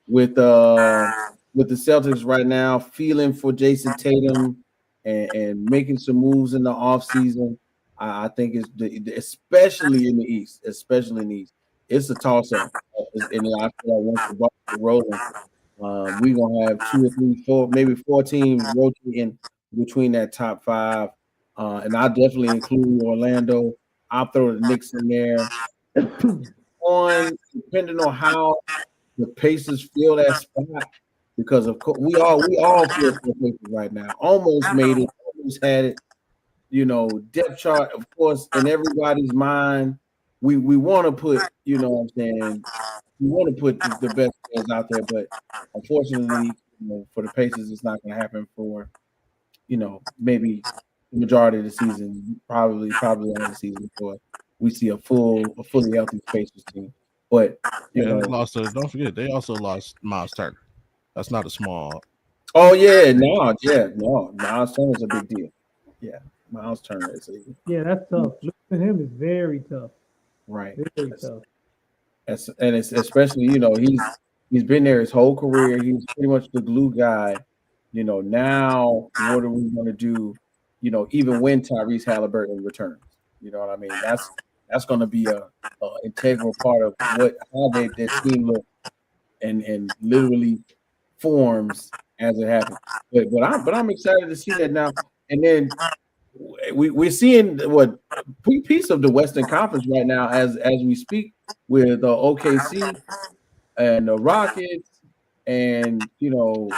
with the Celtics right now, feeling for Jason Tatum and making some moves in the offseason, I think it's especially in the East, it's a toss up. And I feel like once the ball is rolling, we're gonna have 2 or 3, 4, maybe 4 teams rotating between that top 5. And I'll definitely include Orlando. I'll throw the Knicks in there. Depending on how the Pacers feel that spot, because of course we all feel for Pacers right now. Almost made it, almost had it. Depth chart, of course, in everybody's mind. We want to put, what I'm saying, we want to put the best players out there, but unfortunately, for the Pacers, it's not going to happen for maybe the majority of the season, probably all the season before we see a fully healthy Pacers team. But Yeah, they lost. Don't forget, they also lost Miles Turner. That's not a small. oh yeah, no, Miles Turner's a big deal. Yeah, Miles Turner is Yeah, that's tough. Losing him is very tough. right. Very tough. And it's especially he's been there his whole career. He's pretty much the glue guy. Now what are we going to do? Even when Tyrese Halliburton returns, you know what I mean. That's going to be a integral part of how their team looks and literally forms as it happens. But I'm excited to see that now. And then we're seeing what piece of the Western Conference right now as we speak with OKC and the Rockets and of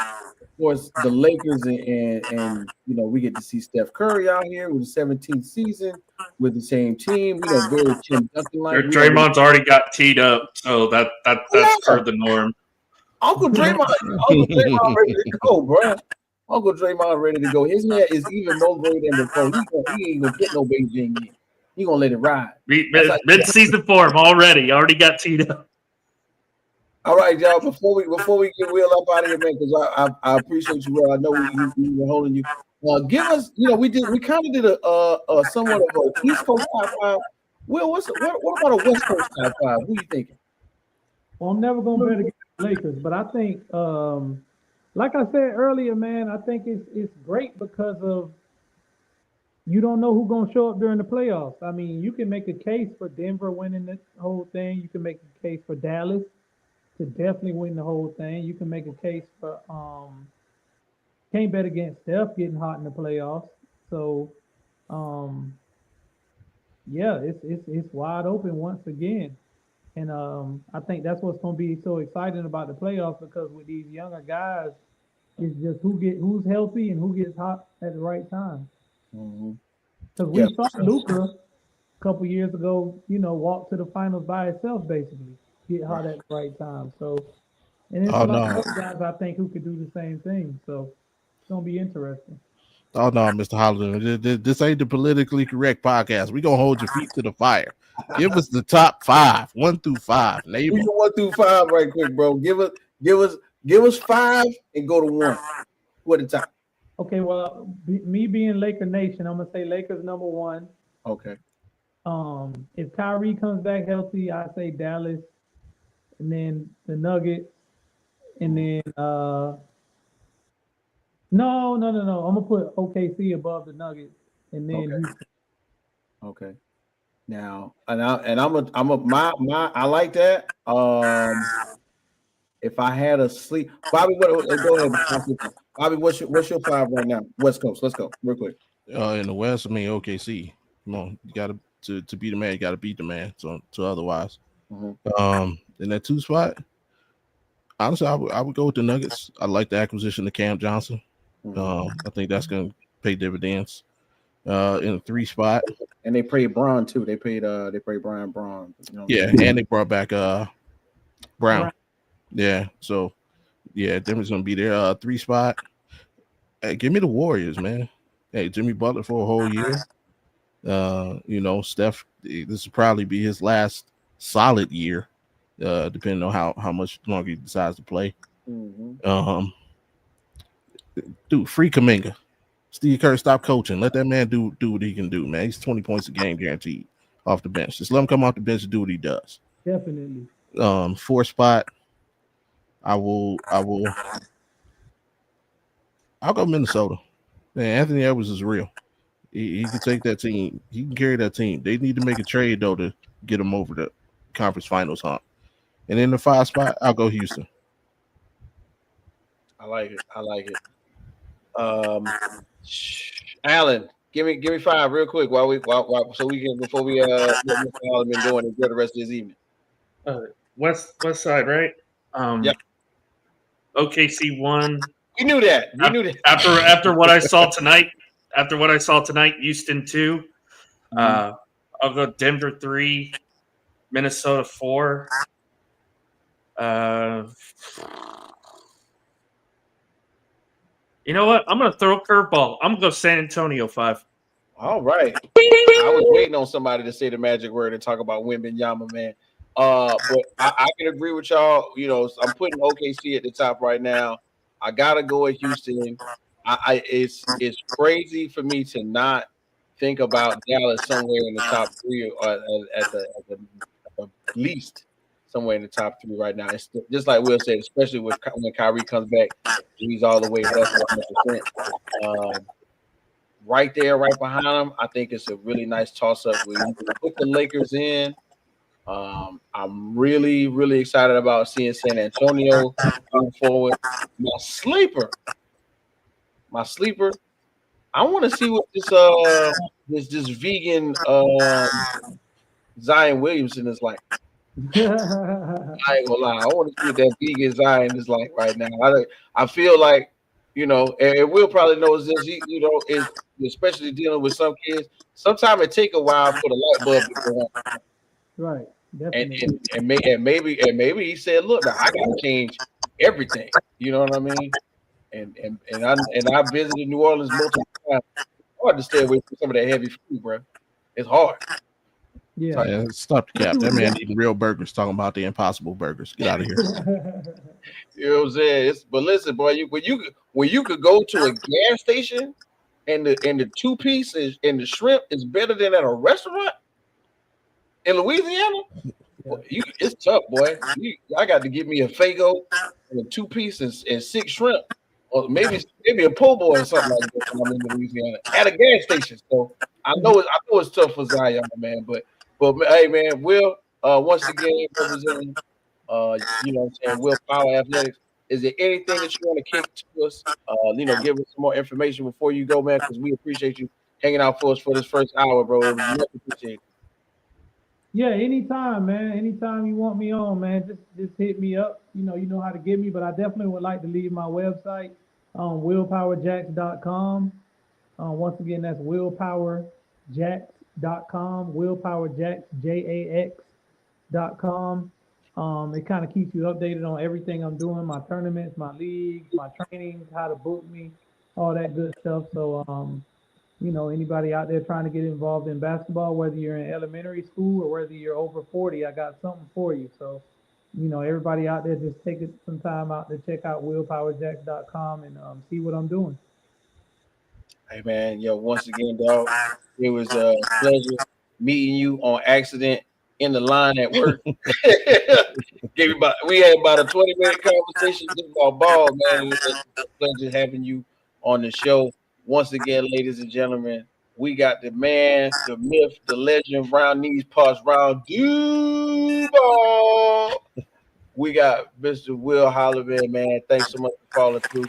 course the Lakers and we get to see Steph Curry out here with the 17th season with the same team. Very Tim Duncan like. Draymond's already got teed up, so that's per the norm. Uncle Draymond ready to go, bro. Uncle Draymond ready to go. His hair is even more gray than before. He ain't gonna put no Beijing in. He gonna let it ride. Mid-season form already got teed up. All right, y'all. Before we get Will up out of here, man, because I appreciate you, Will. I know we were holding you. Give us, we kind of did a somewhat of a East Coast top 5. Will, what about a West Coast top 5? Who you thinking? Well, I'm never gonna bet against the Lakers, but I think, like I said earlier, man, I think it's great because of you don't know who's gonna show up during the playoffs. I mean, you can make a case for Denver winning the whole thing. You can make a case for Dallas to definitely win the whole thing. You can make a case for can't bet against Steph getting hot in the playoffs. So yeah, it's wide open once again. And I think that's what's going to be so exciting about the playoffs because with these younger guys, it's just who's healthy and who gets hot at the right time. Because we saw Luka a couple years ago, walk to the finals by itself, basically, get hot at the right time. So, and there's a lot of other guys I think who could do the same thing. So it's going to be interesting. Oh no, Mr. Holoman, this ain't the politically correct podcast. We gonna hold your feet to the fire. Give us the top 5, 1 through 5. Name Give them. you 1 through 5 right quick, bro. Give us 5 and go to 1. What the top? Okay, well, me being Laker Nation, I'm gonna say Lakers number 1. Okay. If Kyrie comes back healthy, I say Dallas, and then the Nuggets, and then no. I'm gonna put OKC above the Nuggets, and then Okay. Houston. Okay. Now, I like that. If I had a sleep, Bobby, go ahead. Bobby, what's your 5 right now? West Coast. Let's go real quick. In the West, I mean OKC. Come on, you gotta to be the man, you gotta beat the man. So otherwise. In that 2 spot, honestly, I would go with the Nuggets. I like the acquisition of Cam Johnson. I think that's gonna pay dividends. In the 3 spot. And they paid Braun too. They paid Brian Braun. You know and they brought back Brown. Yeah, so yeah, Denver's gonna be there. 3 spot. Hey, give me the Warriors, man. Hey, Jimmy Butler for a whole year. Steph, this will probably be his last solid year, depending on how much longer he decides to play. Dude, free Kuminga. Steve Kerr, stop coaching. Let that man do what he can do, man. He's 20 points a game guaranteed off the bench. Just let him come off the bench and do what he does. Definitely. 4 spot. I'll go Minnesota. Man, Anthony Edwards is real. He can take that team. He can carry that team. They need to make a trade though to get him over the conference finals hump. And in the 5 spot, I'll go Houston. I like it. Alan, give me 5 real quick so we can before we let Mr. Holoman go and enjoy the rest of his evening. West side, right? Yep. OKC 1. We knew that. After what I saw tonight. After what I saw tonight, Houston 2. I'll go Denver 3, Minnesota 4. You know what? I'm gonna throw a curveball. I'm gonna go San Antonio 5. All right. I was waiting on somebody to say the magic word and talk about Wembanyama, man. But I can agree with y'all. I'm putting OKC at the top right now. I gotta go at Houston. It's crazy for me to not think about Dallas somewhere in the top 3 or at the least somewhere in the top 3 right now. It's just like Will said, especially when Kyrie comes back, he's all the way up 100%. Right there, right behind him, I think it's a really nice toss-up. We put the Lakers in. I'm really, really excited about seeing San Antonio move forward. My sleeper. I want to see what this vegan Zion Williamson is like. I ain't gonna lie. I want to see what that vegan Zion is like right now. I feel like, and Will probably knows this. Is especially dealing with some kids. Sometimes it take a while for the light bulb to go on. Right. Definitely. And maybe he said, "Look, now I gotta change everything." You know what I mean? And I visited New Orleans multiple times. It's hard to stay away from some of that heavy food, bro. It's hard. Yeah. Stop the cap. That man eating real burgers, talking about the impossible burgers. Get out of here. You know what I'm saying? But listen, boy, when you could go to a gas station and the 2-piece and the shrimp is better than at a restaurant in Louisiana, it's tough, boy. I got to get me a Fago and a 2-piece and 6 shrimp, or maybe a po' boy or something like that when I'm in Louisiana at a gas station. So I know it's tough for Zion, man. But hey, man, Will, once again representing, Will Power Athletics. Is there anything that you want to kick to us? Give us some more information before you go, man, because we appreciate you hanging out for us for this first hour, bro. We much appreciate it. Yeah, anytime, man. Anytime you want me on, man, just hit me up. You know how to get me, but I definitely would like to leave my website, willpowerjacks.com. Once again, that's willpowerjacks.com, willpowerjacks.com. It kind of keeps you updated on everything I'm doing, my tournaments, my leagues, my trainings, how to book me. all that good stuff. So, anybody out there trying to get involved in basketball, whether you're in elementary school or whether you're over 40, I got something for you. So, everybody out there, just take some time out to check out willpowerjacks.com and see what I'm doing. Hey man, once again, dog, it was a pleasure meeting you on accident in the line at work. We had about a 20-minute conversation just about ball, man. It was a pleasure having you on the show. Once again, ladies and gentlemen, we got the man, the myth, the legend, round knees, pass round Duval. We got Mr. Will Holoman, man. Thanks so much for following through.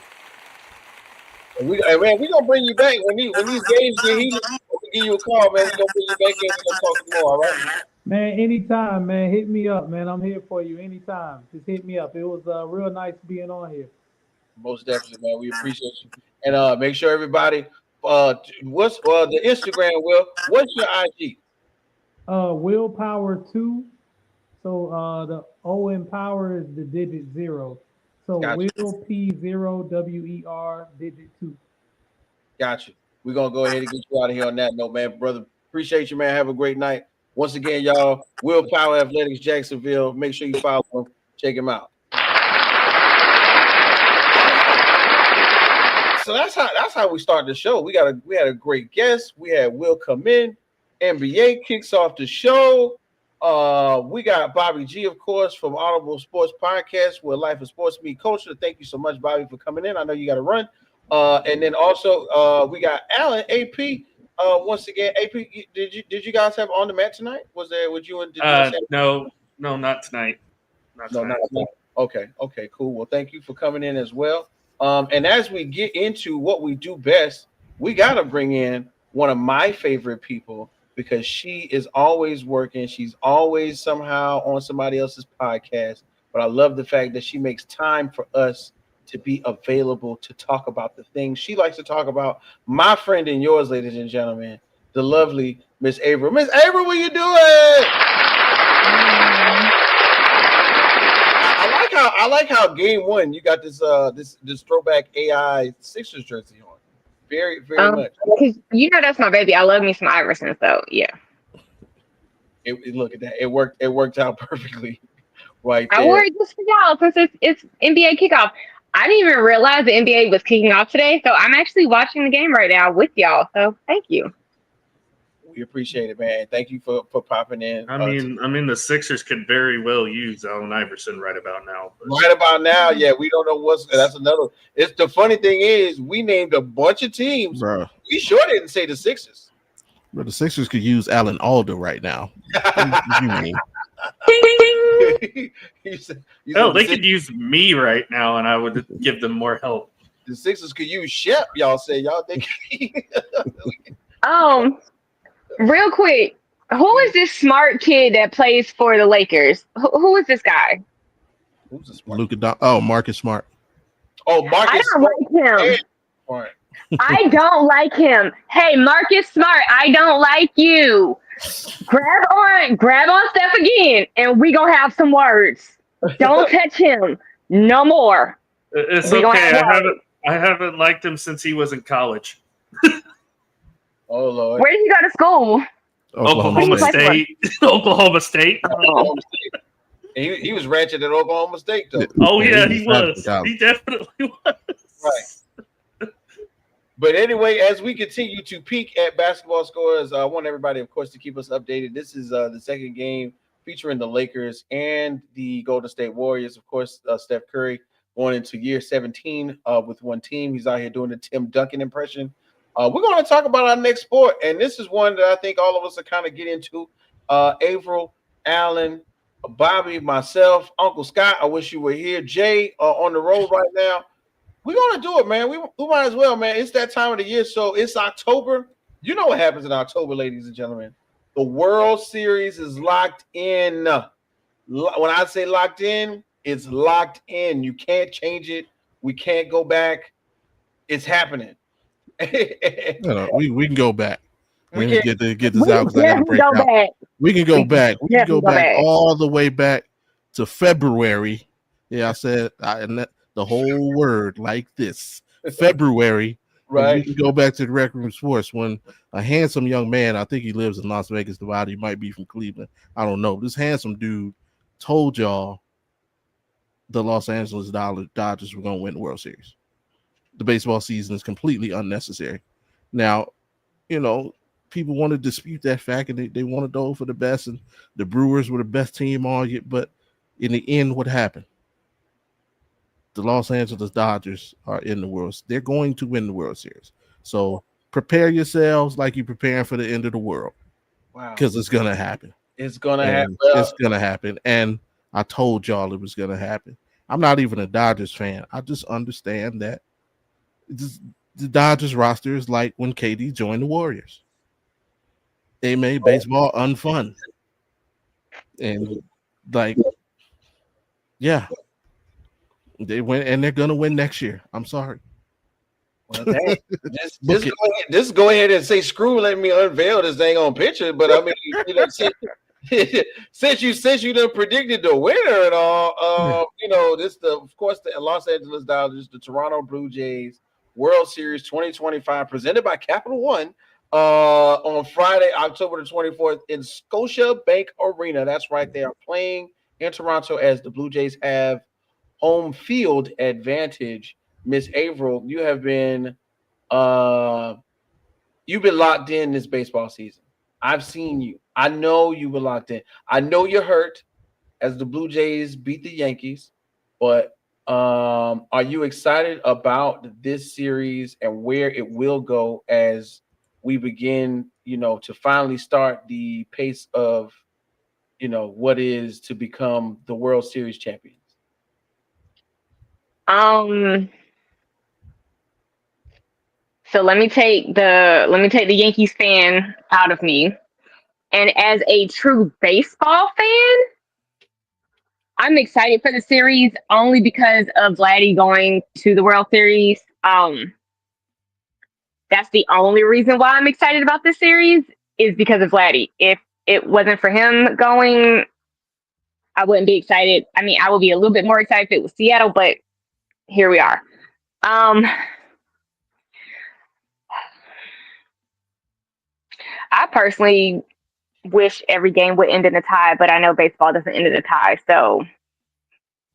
And we're gonna bring you back when these games get heated. We'll give you a call, man. We're gonna bring you back in. We're gonna talk some more, all right? Man, anytime, man. Hit me up, man. I'm here for you anytime. Just hit me up. It was real nice being on here. Most definitely, man. We appreciate you. And make sure everybody, what's the Instagram, Will? What's your IG? Willpower2. So the O in power is the digit 0. So Gotcha. Will P0 WER digit 2. Got you. We're gonna go ahead and get you out of here on that note, man. Brother, appreciate you, man. Have a great night. Once again, y'all, Willpower Athletics Jacksonville. Make sure you follow him. Check him out. So that's how we start the show. We had a great guest. We had Will come in. NBA kicks off the show. We got Bobby G, of course, from Audible Sports Podcast, where Life of Sports Meet Culture. Thank you so much, Bobby, for coming in. I know you got to run. And then also we got Alan AP. Once again, AP, did you guys have on the mat tonight? No, not tonight. Not tonight. Okay, cool. Well, thank you for coming in as well. And as we get into what we do best, we got to bring in one of my favorite people because she is always working. She's always somehow on somebody else's podcast. But I love the fact that she makes time for us to be available to talk about the things she likes to talk about. My friend and yours, ladies and gentlemen, the lovely Miss April. Miss April, what you doing? I like how game one you got this throwback AI Sixers jersey on. Very, very much. Because that's my baby. I love me some Iverson, so yeah. Look at that. It worked out perfectly right there. I wore it just for y'all because it's NBA kickoff. I didn't even realize the NBA was kicking off today, so I'm actually watching the game right now with y'all. So thank you. We appreciate it, man. Thank you for popping in. I mean, the Sixers could very well use Allen Iverson right about now. Right about now, yeah. We don't know that's another. It's the funny thing is we named a bunch of teams. Bro. We sure didn't say the Sixers. But the Sixers could use Alan Alda right now. What you mean? They could use me right now, and I would give them more help. The Sixers could use Shep. Y'all say y'all think. Real quick, who is this smart kid that plays for the Lakers? Who is this guy? Who's the smart? Marcus Smart. Oh, Marcus. I don't like him. I don't like him. Hey, Marcus Smart, I don't like you. Grab on Steph again, and we gonna have some words. Don't touch him no more. It's okay. I haven't liked him since he was in college. Oh Lord. Where did he go to school? Oklahoma State. Oklahoma State. Oh. He was ratchet at Oklahoma State, though. Oh yeah, he was. He definitely was. Right. But anyway, as we continue to peek at basketball scores, I want everybody, of course, to keep us updated. This is the second game featuring the Lakers and the Golden State Warriors. Of course, Steph Curry going into year 17 with one team. He's out here doing the Tim Duncan impression. We're going to talk about our next sport, and this is one that I think all of us are kind of get into. April, Allen, Bobby, myself, Uncle Scott, I wish you were here. Jay on the road right now. We're going to do it, man. We might as well, man. It's that time of the year, so it's October. You know what happens in October, ladies and gentlemen. The World Series is locked in. When I say locked in, it's locked in. You can't change it. We can't go back. It's happening. We can go back. Let me get this out because I got to break out. Back. We can go back. We can go back back all the way back to February. Yeah, I said the whole word like this. February Right. We can go back to the RecRoom Sports when a handsome young man, I think he lives in Las Vegas, Nevada. He might be from Cleveland. I don't know. This handsome dude told y'all the Los Angeles Dodgers were going to win the World Series. The baseball season is completely unnecessary. Now, people want to dispute that fact, and they want to go for the best, and the Brewers were the best team all year. But in the end, what happened? The Los Angeles Dodgers are in the World. They're going to win the World Series. So prepare yourselves like you're preparing for the end of the world. Wow. Because it's going to happen. It's going to happen. It's going to happen. And I told y'all it was going to happen. I'm not even a Dodgers fan. I just understand that the Dodgers roster is like when KD joined the Warriors. They made baseball unfun. And yeah. They win, and they're gonna win next year. I'm sorry. Well, just go ahead and say screw. Let me unveil this thing on picture. But I mean, since you done predicted the winner and all, of course the Los Angeles Dodgers, the Toronto Blue Jays World Series 2025, presented by Capital One, on Friday, October the 24th in Scotiabank Arena. That's right. They are playing in Toronto as the Blue Jays have home field advantage. Miss Averill, you have been you've been locked in this baseball season. I've seen you. I know you were locked in. I know you're hurt as the Blue Jays beat the Yankees, but are you excited about this series and where it will go as we begin, to finally start the pace of, what is to become the World Series champions? So let me take the Yankees fan out of me. And as a true baseball fan, I'm excited for the series only because of Vladdy going to the World Series. That's the only reason why I'm excited about this series is because of Vladdy. If it wasn't for him going, I wouldn't be excited. I mean, I would be a little bit more excited if it was Seattle, but here we are. I personally wish every game would end in a tie, but I know baseball doesn't end in a tie. So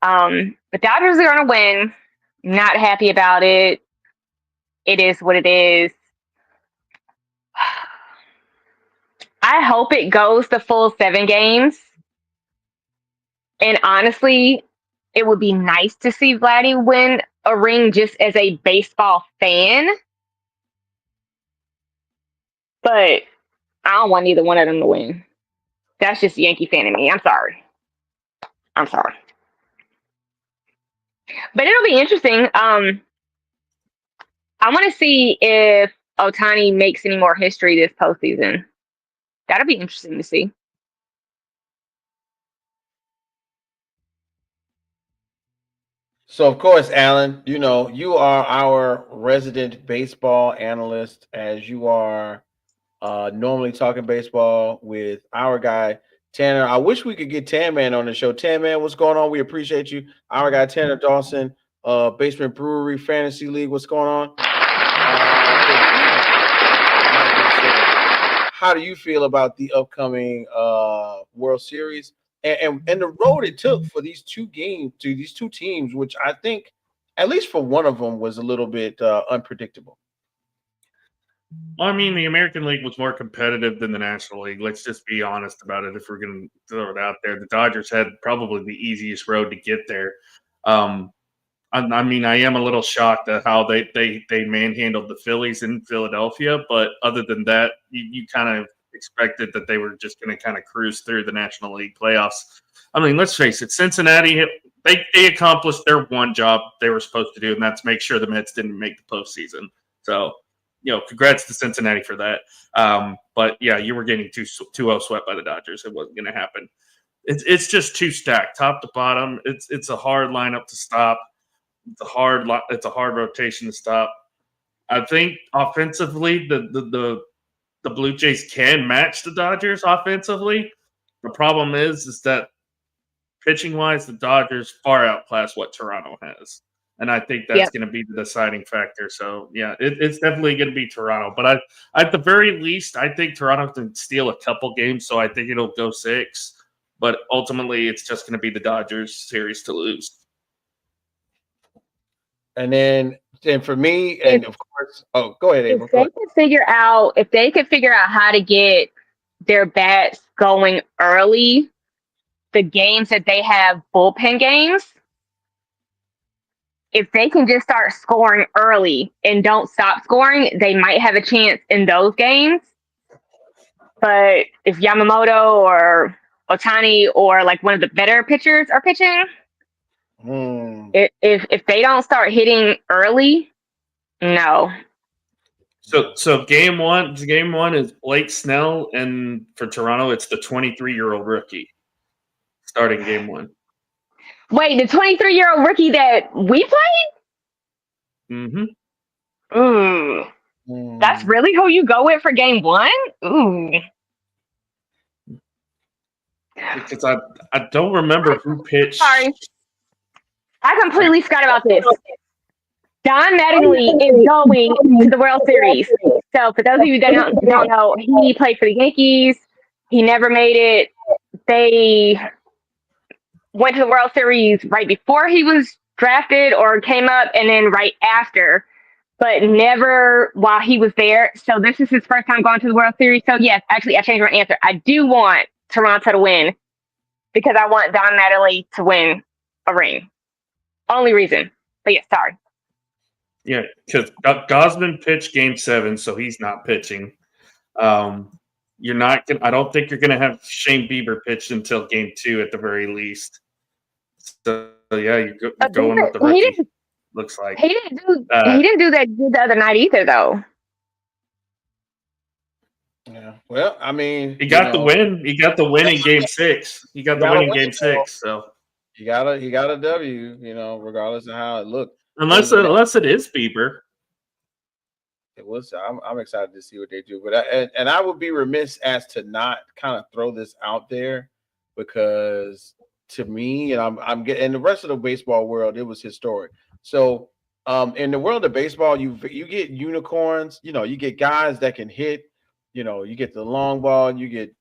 the Dodgers are going to win. Not happy about it. It is what it is. I hope it goes the full 7 games. And honestly, it would be nice to see Vladdy win a ring just as a baseball fan. But I don't want either one of them to win. That's just Yankee fan in me. I'm sorry. But it'll be interesting. I want to see if Ohtani makes any more history this postseason. That'll be interesting to see. So, of course, Alan, you are our resident baseball analyst, as you are normally talking baseball with our guy, Tanner. I wish we could get Tan Man on the show. Tan Man, what's going on? We appreciate you. Our guy, Tanner Dawson, Basement Brewery Fantasy League. What's going on? How do you feel about the upcoming World Series and the road it took for these two teams, which I think, at least for one of them, was a little bit unpredictable? Well, I mean, the American League was more competitive than the National League. Let's just be honest about it. If we're going to throw it out there, the Dodgers had probably the easiest road to get there. I mean, I am a little shocked at how they manhandled the Phillies in Philadelphia, but other than that, you kind of expected that they were just going to kind of cruise through the National League playoffs. I mean, let's face it, Cincinnati, they accomplished their one job they were supposed to do, and that's make sure the Mets didn't make the postseason. So, congrats to Cincinnati for that. But yeah, you were getting 2-0 swept by the Dodgers. It wasn't going to happen. It's just too stacked, top to bottom. It's a hard lineup to stop. It's a hard rotation to stop. I think offensively, the Blue Jays can match the Dodgers offensively. The problem is that pitching wise, the Dodgers far outclass what Toronto has. And I think that's going to be the deciding factor. So, yeah, it's definitely going to be Toronto. But at the very least, I think Toronto can steal a couple games. So I think it'll go 6. But ultimately, it's just going to be the Dodgers series to lose. And for me, and of course, go ahead, April. If they could figure out how to get their bats going early, the games that they have bullpen games, if they can just start scoring early and don't stop scoring, they might have a chance in those games. But if Yamamoto or Ohtani or like one of the better pitchers are pitching, if they don't start hitting early, no. So game one is Blake Snell, and for Toronto, it's the 23-year-old rookie starting game 1. Wait, the 23-year-old rookie that we played? Mm-hmm. That's really who you go with for game 1? Ooh. Because I don't remember who pitched. Sorry. I completely forgot about this. Don Mattingly is going to the World Series. So for those of you that don't know, he played for the Yankees. He never made it. They went to the World Series right before he was drafted or came up, and then right after, but never while he was there. So this is his first time going to the World Series. So yes, actually, I changed my answer. I do want Toronto to win because I want Don Mattingly to win a ring. Only reason. But yes, sorry. Yeah, because Gosman pitched game 7, so he's not pitching. You're not gonna. I don't think you're gonna have Shane Bieber pitch until game 2 at the very least. So yeah, you're going with the rookie. Looks like he didn't do that good the other night either, though. Yeah. Well, I mean, he got the win. He got the win in game 6. He got the win in game 6. So he got a W. Regardless of how it looked. Unless it is Bieber. It was. I'm excited to see what they do, but I would be remiss as to not kind of throw this out there, because to me, and I'm getting in the rest of the baseball world, it was historic. So in the world of baseball, you get unicorns. You get guys that can hit. You get the long ball. You get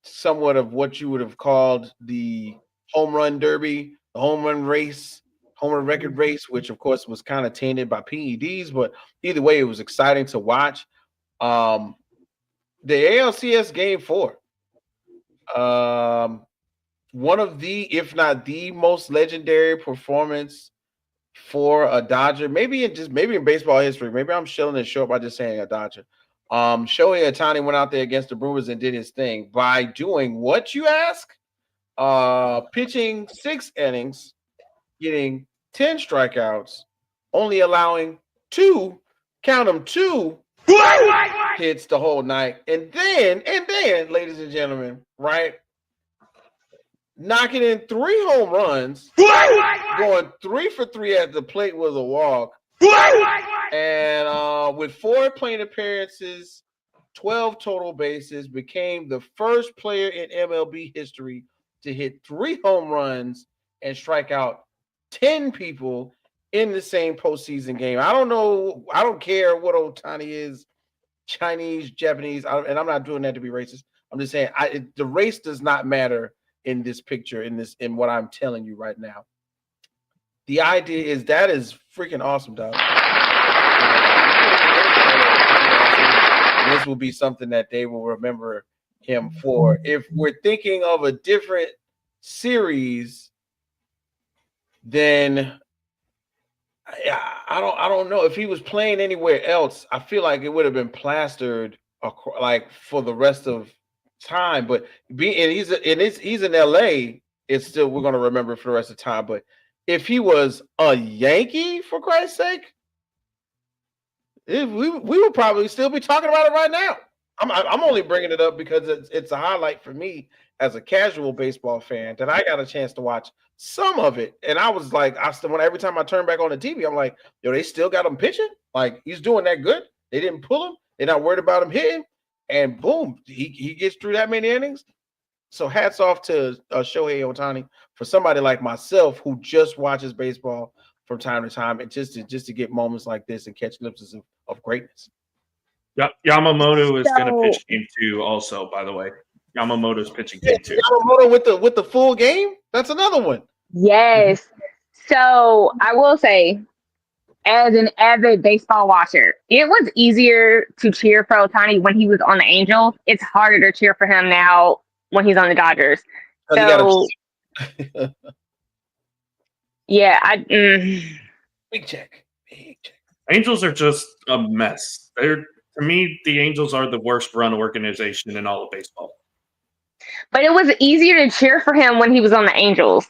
somewhat of what you would have called the home run derby, the home run race. Home run record race, which of course was kind of tainted by PEDs, but either way, it was exciting to watch. The ALCS Game 4, one of the, if not the most legendary performance for a Dodger, maybe in baseball history. Maybe I'm shilling it short by just saying a Dodger. Shohei Ohtani went out there against the Brewers and did his thing by doing what, you ask? Pitching 6 innings, getting 10 strikeouts, only allowing 2 hits the whole night. And then, ladies and gentlemen, right, knocking in 3 home runs, going 3 for 3 at the plate was a walk. And with 4 plate appearances, 12 total bases, became the first player in MLB history to hit 3 home runs and strike out 10 people in the same postseason game. I don't know. I don't care what Ohtani is, Chinese, Japanese, and I'm not doing that to be racist. I'm just saying the race does not matter in this picture, in what I'm telling you right now. The idea is that is freaking awesome, dog. This will be something that they will remember him for. If we're thinking of a different series, then I don't know if he was playing anywhere else. I feel like it would have been plastered like for the rest of time. But he's in LA, it's still, we're gonna remember for the rest of time. But if he was a Yankee, for Christ's sake, we would probably still be talking about it right now. I'm only bringing it up because it's a highlight for me as a casual baseball fan that I got a chance to watch some of it, and I was like, every time I turn back on the TV, I'm like, yo, they still got him pitching. Like, he's doing that good. They didn't pull him. They're not worried about him hitting, and boom, he gets through that many innings. So hats off to Shohei Ohtani for somebody like myself who just watches baseball from time to time, and just to get moments like this and catch glimpses of greatness. Yamamoto is going to So pitch game 2 also, by the way. Yamamoto's pitching Yeah, game 2. Yamamoto with the full game. That's another one. yes. So I will say, as an avid baseball watcher, it was easier to cheer for Otani when he was on the Angels. It's harder to cheer for him now when he's on the Dodgers. 'Cause he got So yeah, big check. Big check. Angels are just a mess. To me, the Angels are the worst run organization in all of baseball. but it was easier to cheer for him when he was on the Angels.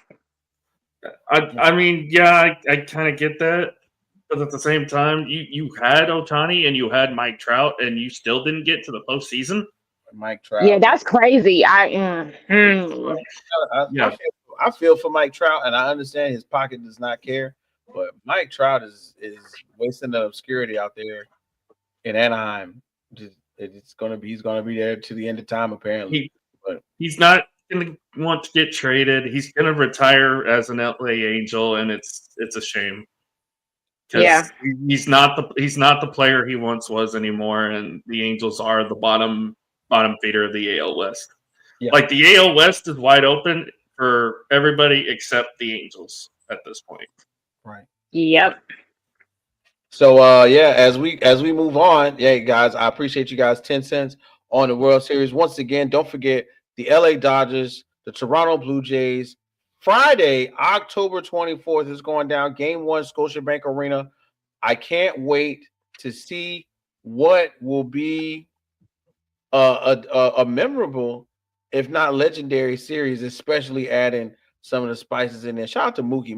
I mean, yeah, I kind of get that. But at the same time, you had Ohtani and you had Mike Trout, and you still didn't get to the postseason. Mike Trout. Yeah, that's crazy. I feel for Mike Trout, and I understand his pocket does not care, but Mike Trout is wasting the obscurity out there in Anaheim. He's gonna be there to the end of time, apparently. He's not going to want to get traded. He's going to retire as an LA Angel, and it's a shame. Yeah, he's not the player he once was anymore, and the Angels are the bottom feeder of the AL West. Yeah. Like the AL West is wide open for everybody except the Angels at this point. Right. Yep. So as we move on, guys, I appreciate you guys 10 cents on the World Series. Once again, don't forget the LA Dodgers, the Toronto Blue Jays. Friday, October 24th is going down. Game 1, Scotiabank Arena. I can't wait to see what will be a memorable, if not legendary, series, especially adding some of the spices in there. Shout out to Mookie,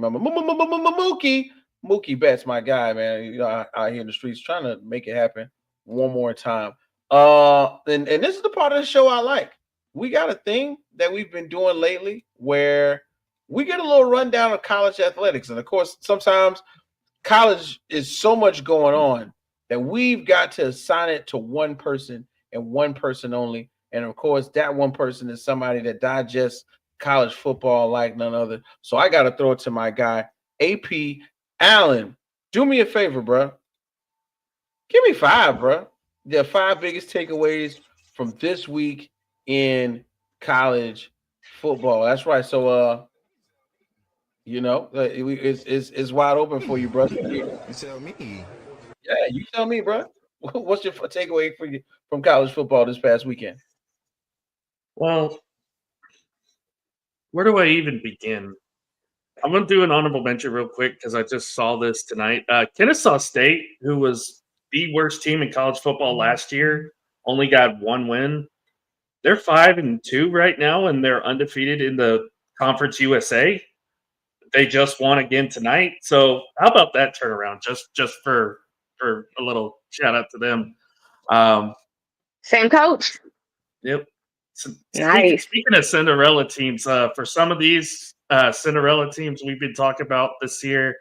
Mookie Betts, my guy, man. You know, out here in the streets trying to make it happen one more time. And this is the part of the show I like. We got a thing that we've been doing lately where we get a little rundown of college athletics. And of course, sometimes college is so much going on that we've got to assign it to one person and one person only. And of course, that one person is somebody that digests college football like none other. So I got to throw it to my guy, AP Allen. Do me a favor, bro. Give me 5, bro. The 5 biggest takeaways from this week in college football. That's right. So, it's wide open for you, bro. You tell me. Yeah, you tell me, bro. What's your takeaway for you from college football this past weekend? Well, where do I even begin? I'm going to do an honorable mention real quick because I just saw this tonight. Kennesaw State, who was the worst team in college football last year, only got 1 win. They're 5-2 right now, and they're undefeated in the Conference USA. They just won again tonight. So how about that turnaround? Just for a little shout out to them. Same coach. Yep. So Nice. Speaking of Cinderella teams, for some of these Cinderella teams we've been talking about this year,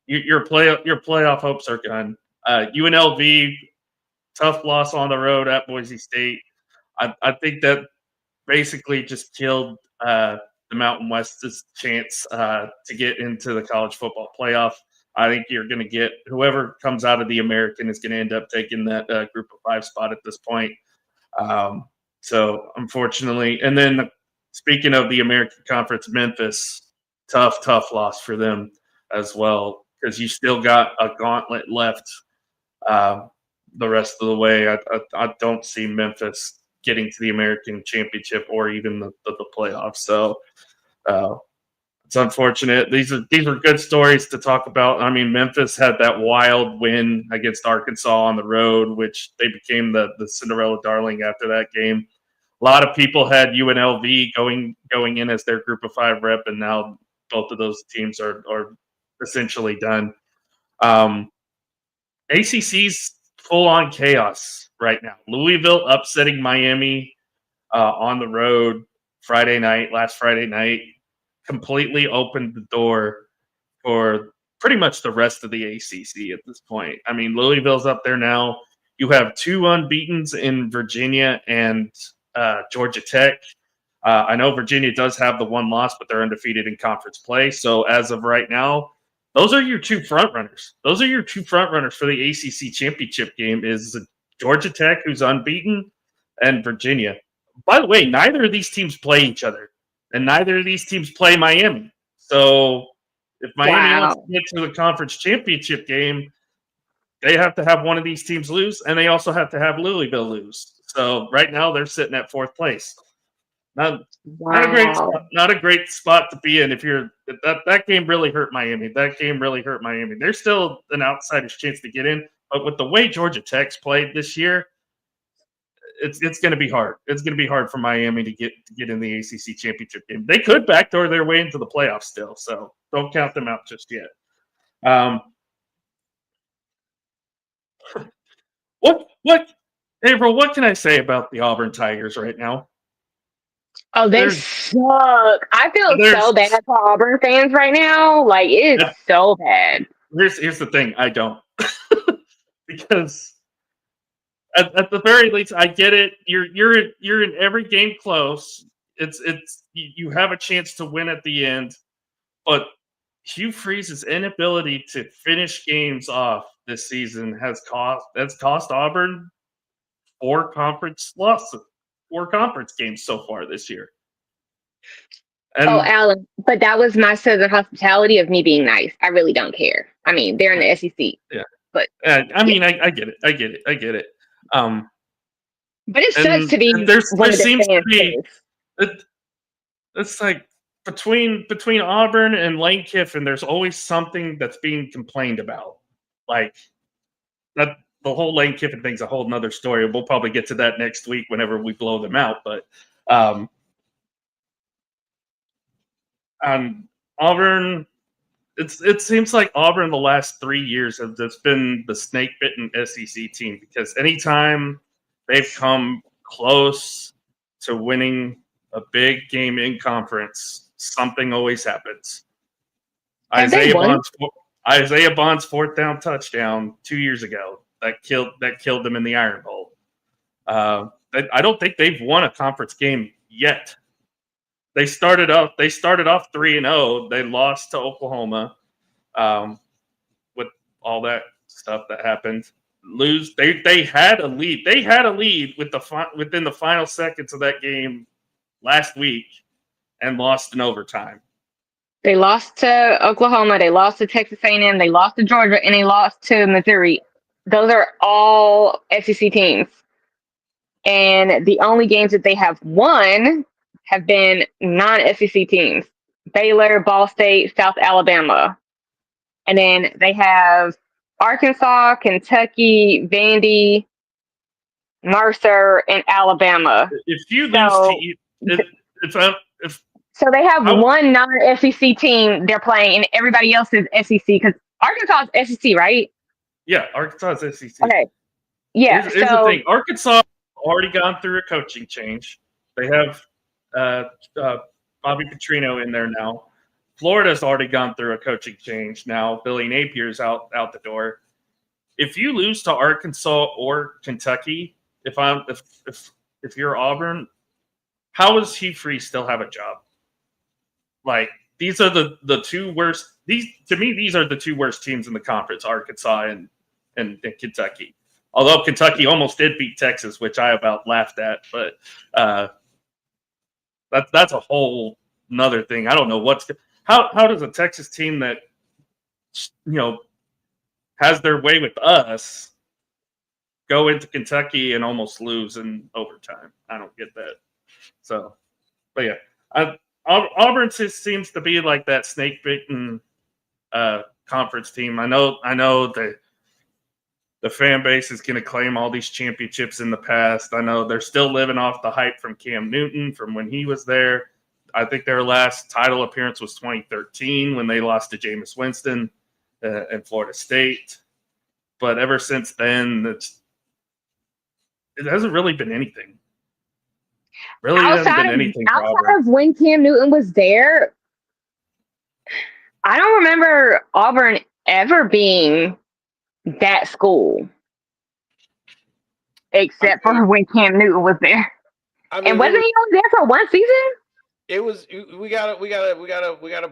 your playoff hopes are gone. UNLV, tough loss on the road at Boise State. I think that basically just killed the Mountain West's chance to get into the college football playoff. I think you're going to get whoever comes out of the American is going to end up taking that group of 5 spot at this point. So unfortunately, and then speaking of the American Conference, Memphis, tough loss for them as well, because you still got a gauntlet left the rest of the way. I don't see Memphis getting to the American Championship or even the playoffs. So it's unfortunate. These are good stories to talk about. I mean, Memphis had that wild win against Arkansas on the road, which they became the Cinderella darling after that game. A lot of people had UNLV going in as their group of 5 rep, and now both of those teams are essentially done. ACC's full-on chaos right now. Louisville upsetting Miami on the road last Friday night, completely opened the door for pretty much the rest of the ACC at this point. I mean, Louisville's up there now. You have 2 unbeatens in Virginia and Georgia Tech. I know Virginia does have the one loss, but they're undefeated in conference play. So as of right now, those are your two front runners. Those are your two front runners for the ACC championship game is Georgia Tech, who's unbeaten, and Virginia. By the way, neither of these teams play each other, and neither of these teams play Miami. So if Miami wants to get to the conference championship game, they have to have one of these teams lose, and they also have to have Louisville lose. So right now they're sitting at fourth place. Not a great spot to be in if you're that game really hurt Miami. That game really hurt Miami. There's still an outsider's chance to get in, but with the way Georgia Tech's played this year, it's going to be hard. It's going to be hard for Miami to get in the ACC championship game. They could backdoor their way into the playoffs still, so don't count them out just yet. What, April? What can I say about the Auburn Tigers right now? Oh, they suck. I feel so bad for Auburn fans right now. Like, it's so bad. Here's the thing. I don't. Because at the very least, I get it. You're in every game close. You have a chance to win at the end. But Hugh Freeze's inability to finish games off this season has cost Auburn 4 conference losses. 4 conference games so far this year. And, Alan, but that was my Southern hospitality of me being nice. I really don't care. I mean, they're in the SEC. Yeah. But I mean, I get it. But it sucks to be there one of the seems to fans be it's like between Auburn and Lane Kiffin, there's always something that's being complained about. Like that. The whole Lane Kiffin thing's a whole nother story. We'll probably get to that next week whenever we blow them out. But Auburn, it seems like Auburn the last 3 years have just been the snake-bitten SEC team because anytime they've come close to winning a big game in conference, something always happens. Isaiah Bond's 4th down touchdown 2 years ago. That killed them in the Iron Bowl. I don't think they've won a conference game yet. They started off 3-0. They lost to Oklahoma with all that stuff that happened. They had a lead. They had a lead within the final seconds of that game last week and lost in overtime. They lost to Oklahoma. They lost to Texas A&M. They lost to Georgia, and they lost to Missouri. Those are all SEC teams. And the only games that they have won have been non-SEC teams. Baylor, Ball State, South Alabama. And then they have Arkansas, Kentucky, Vandy, Mercer, and Alabama. If you lose so they have one non-SEC team they're playing, and everybody else is SEC because Arkansas is SEC, right? Yeah, Arkansas is SEC. Okay. Yeah. Here's the thing. Arkansas already gone through a coaching change. They have Bobby Petrino in there now. Florida's already gone through a coaching change now. Billy Napier's out the door. If you lose to Arkansas or Kentucky, if you're Auburn, how does Hugh Freeze still have a job? Like, these are the two worst. To me, these are the two worst teams in the conference: Arkansas and Kentucky. Although Kentucky almost did beat Texas, which I about laughed at, but that's a whole another thing. I don't know how does a Texas team that has their way with us go into Kentucky and almost lose in overtime? I don't get that. So, but yeah, Auburn just seems to be like that snake-bitten conference team. I know the fan base is going to claim all these championships in the past. I know they're still living off the hype from Cam Newton from when he was there. I think their last title appearance was 2013 when they lost to Jameis Winston in Florida State. But ever since then, it hasn't really been anything. Really hasn't been anything. Outside of when Cam Newton was there, I don't remember Auburn ever being that school, except for when Cam Newton was there. I mean, And wasn't he only there for one season? it was we gotta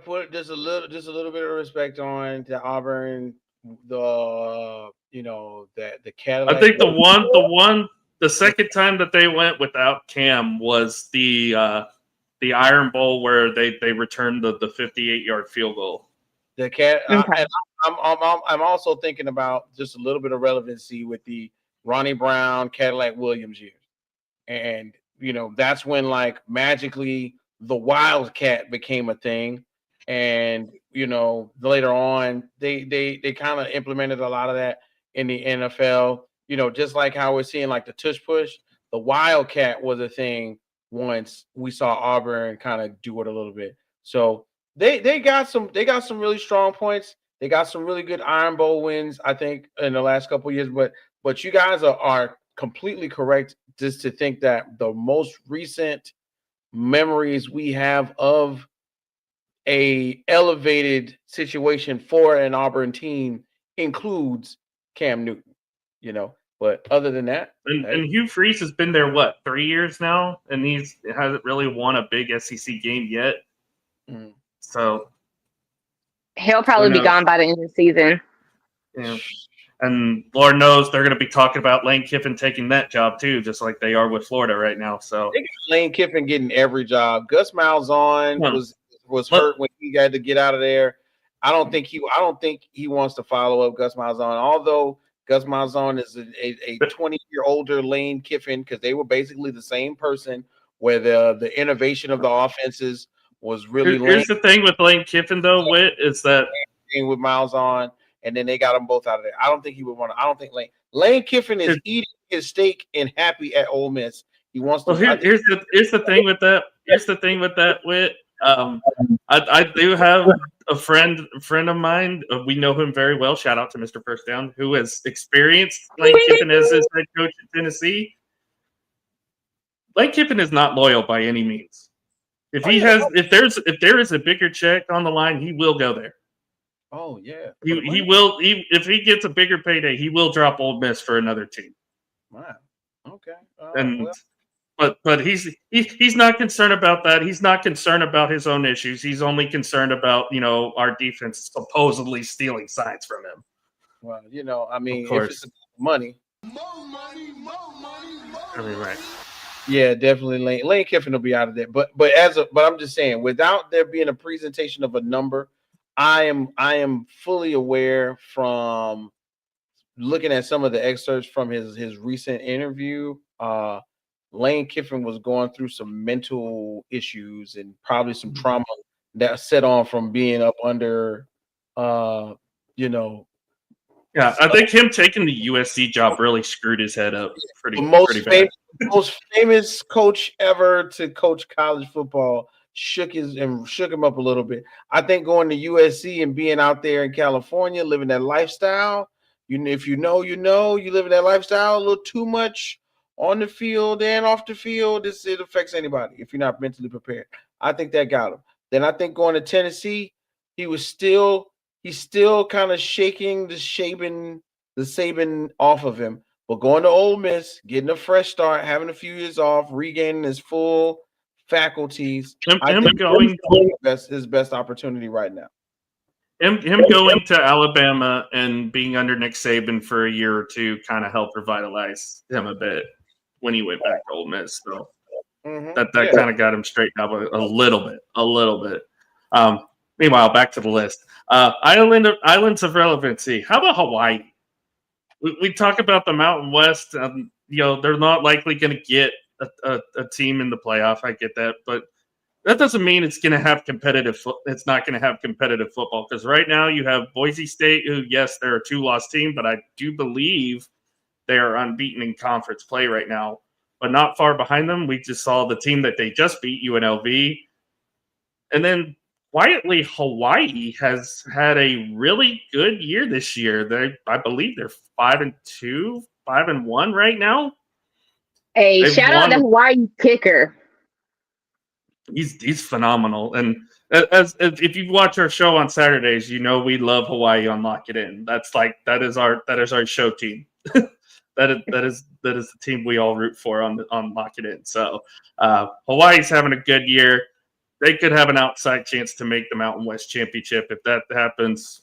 put just a little bit of respect on to Auburn. The the I Cadillac. think the second time that they went without Cam was the Iron Bowl where they returned the 58-yard field goal. The cat. Okay. And I'm also thinking about just a little bit of relevancy with the Ronnie Brown Cadillac Williams years, and that's when like magically the Wildcat became a thing, and later on they kind of implemented a lot of that in the NFL. Just like how we're seeing like the tush push, the Wildcat was a thing once we saw Auburn kind of do it a little bit. So they got some really strong points. They got some really good Iron Bowl wins, I think, in the last couple of years. But you guys are completely correct just to think that the most recent memories we have of a elevated situation for an Auburn team includes Cam Newton. But other than that, And Hugh Freeze has been there, 3 years now? And he hasn't really won a big SEC game yet. Mm. So He'll probably be gone by the end of the season. yeah. And Lord knows they're going to be talking about Lane Kiffin taking that job too, just like they are with Florida right now. So they got Lane Kiffin getting every job. Gus Malzahn was hurt when he had to get out of there. I don't think he wants to follow up Gus Malzahn, although Gus Malzahn is a 20-year older Lane Kiffin, because they were basically the same person, where the innovation of the offenses was really. Here's the thing with Lane Kiffin though, Whit, is that with Malzahn, and then they got them both out of there. I don't think he would want to. I don't think Lane Kiffin is eating his steak and happy at Ole Miss. He wants to. Well, here's the thing with that. Here's the thing with that, Whit. I do have a friend of mine. We know him very well. Shout out to Mr. First Down, who has experienced Lane Kiffin as his head coach at Tennessee. Lane Kiffin is not loyal by any means. If there is a bigger check on the line, he will go there. Oh yeah, he will. If he gets a bigger payday, he will drop Ole Miss for another team. Wow. Okay. But he's not concerned about that. He's not concerned about his own issues. He's only concerned about our defense supposedly stealing signs from him. Well, I mean, if it's money, More money. I mean, right. Yeah, definitely Lane Kiffin will be out of there. But I'm just saying, without there being a presentation of a number, I am fully aware from looking at some of the excerpts from his recent interview. Lane Kiffin was going through some mental issues and probably some trauma that set on from being up under Yeah, I think him taking the USC job really screwed his head up pretty bad. Most famous coach ever to coach college football shook him up a little bit. I think going to USC and being out there in California, living that lifestyle, if you live in that lifestyle a little too much on the field and off the field, it affects anybody if you're not mentally prepared. I think that got him. Then I think going to Tennessee, he's still kind of shaking the Saban off of him. But going to Ole Miss, getting a fresh start, having a few years off, regaining his full faculties, I think his best opportunity right now. Him going to Alabama and being under Nick Saban for a year or two kind of helped revitalize him a bit when he went back to Ole Miss. So that kind of got him straightened up a little bit. Meanwhile, back to the list. Islands of relevancy. How about Hawaii? We talk about the Mountain West. They're not likely going to get a team in the playoff. I get that, but that doesn't mean it's going to have competitive. It's not going to have competitive football, because right now you have Boise State, who, yes, they're a 2-loss team, but I do believe they are unbeaten in conference play right now. But not far behind them, we just saw the team that they just beat, UNLV, and then quietly, Hawaii has had a really good year this year. I believe they're 5-2, 5-1 right now. Hey, shout out to Hawaii kicker. He's phenomenal, and as if you watch our show on Saturdays, we love Hawaii on Lock It In. That is our show team. that is the team we all root for on Lock It In. So Hawaii's having a good year. They could have an outside chance to make the Mountain West Championship. If that happens,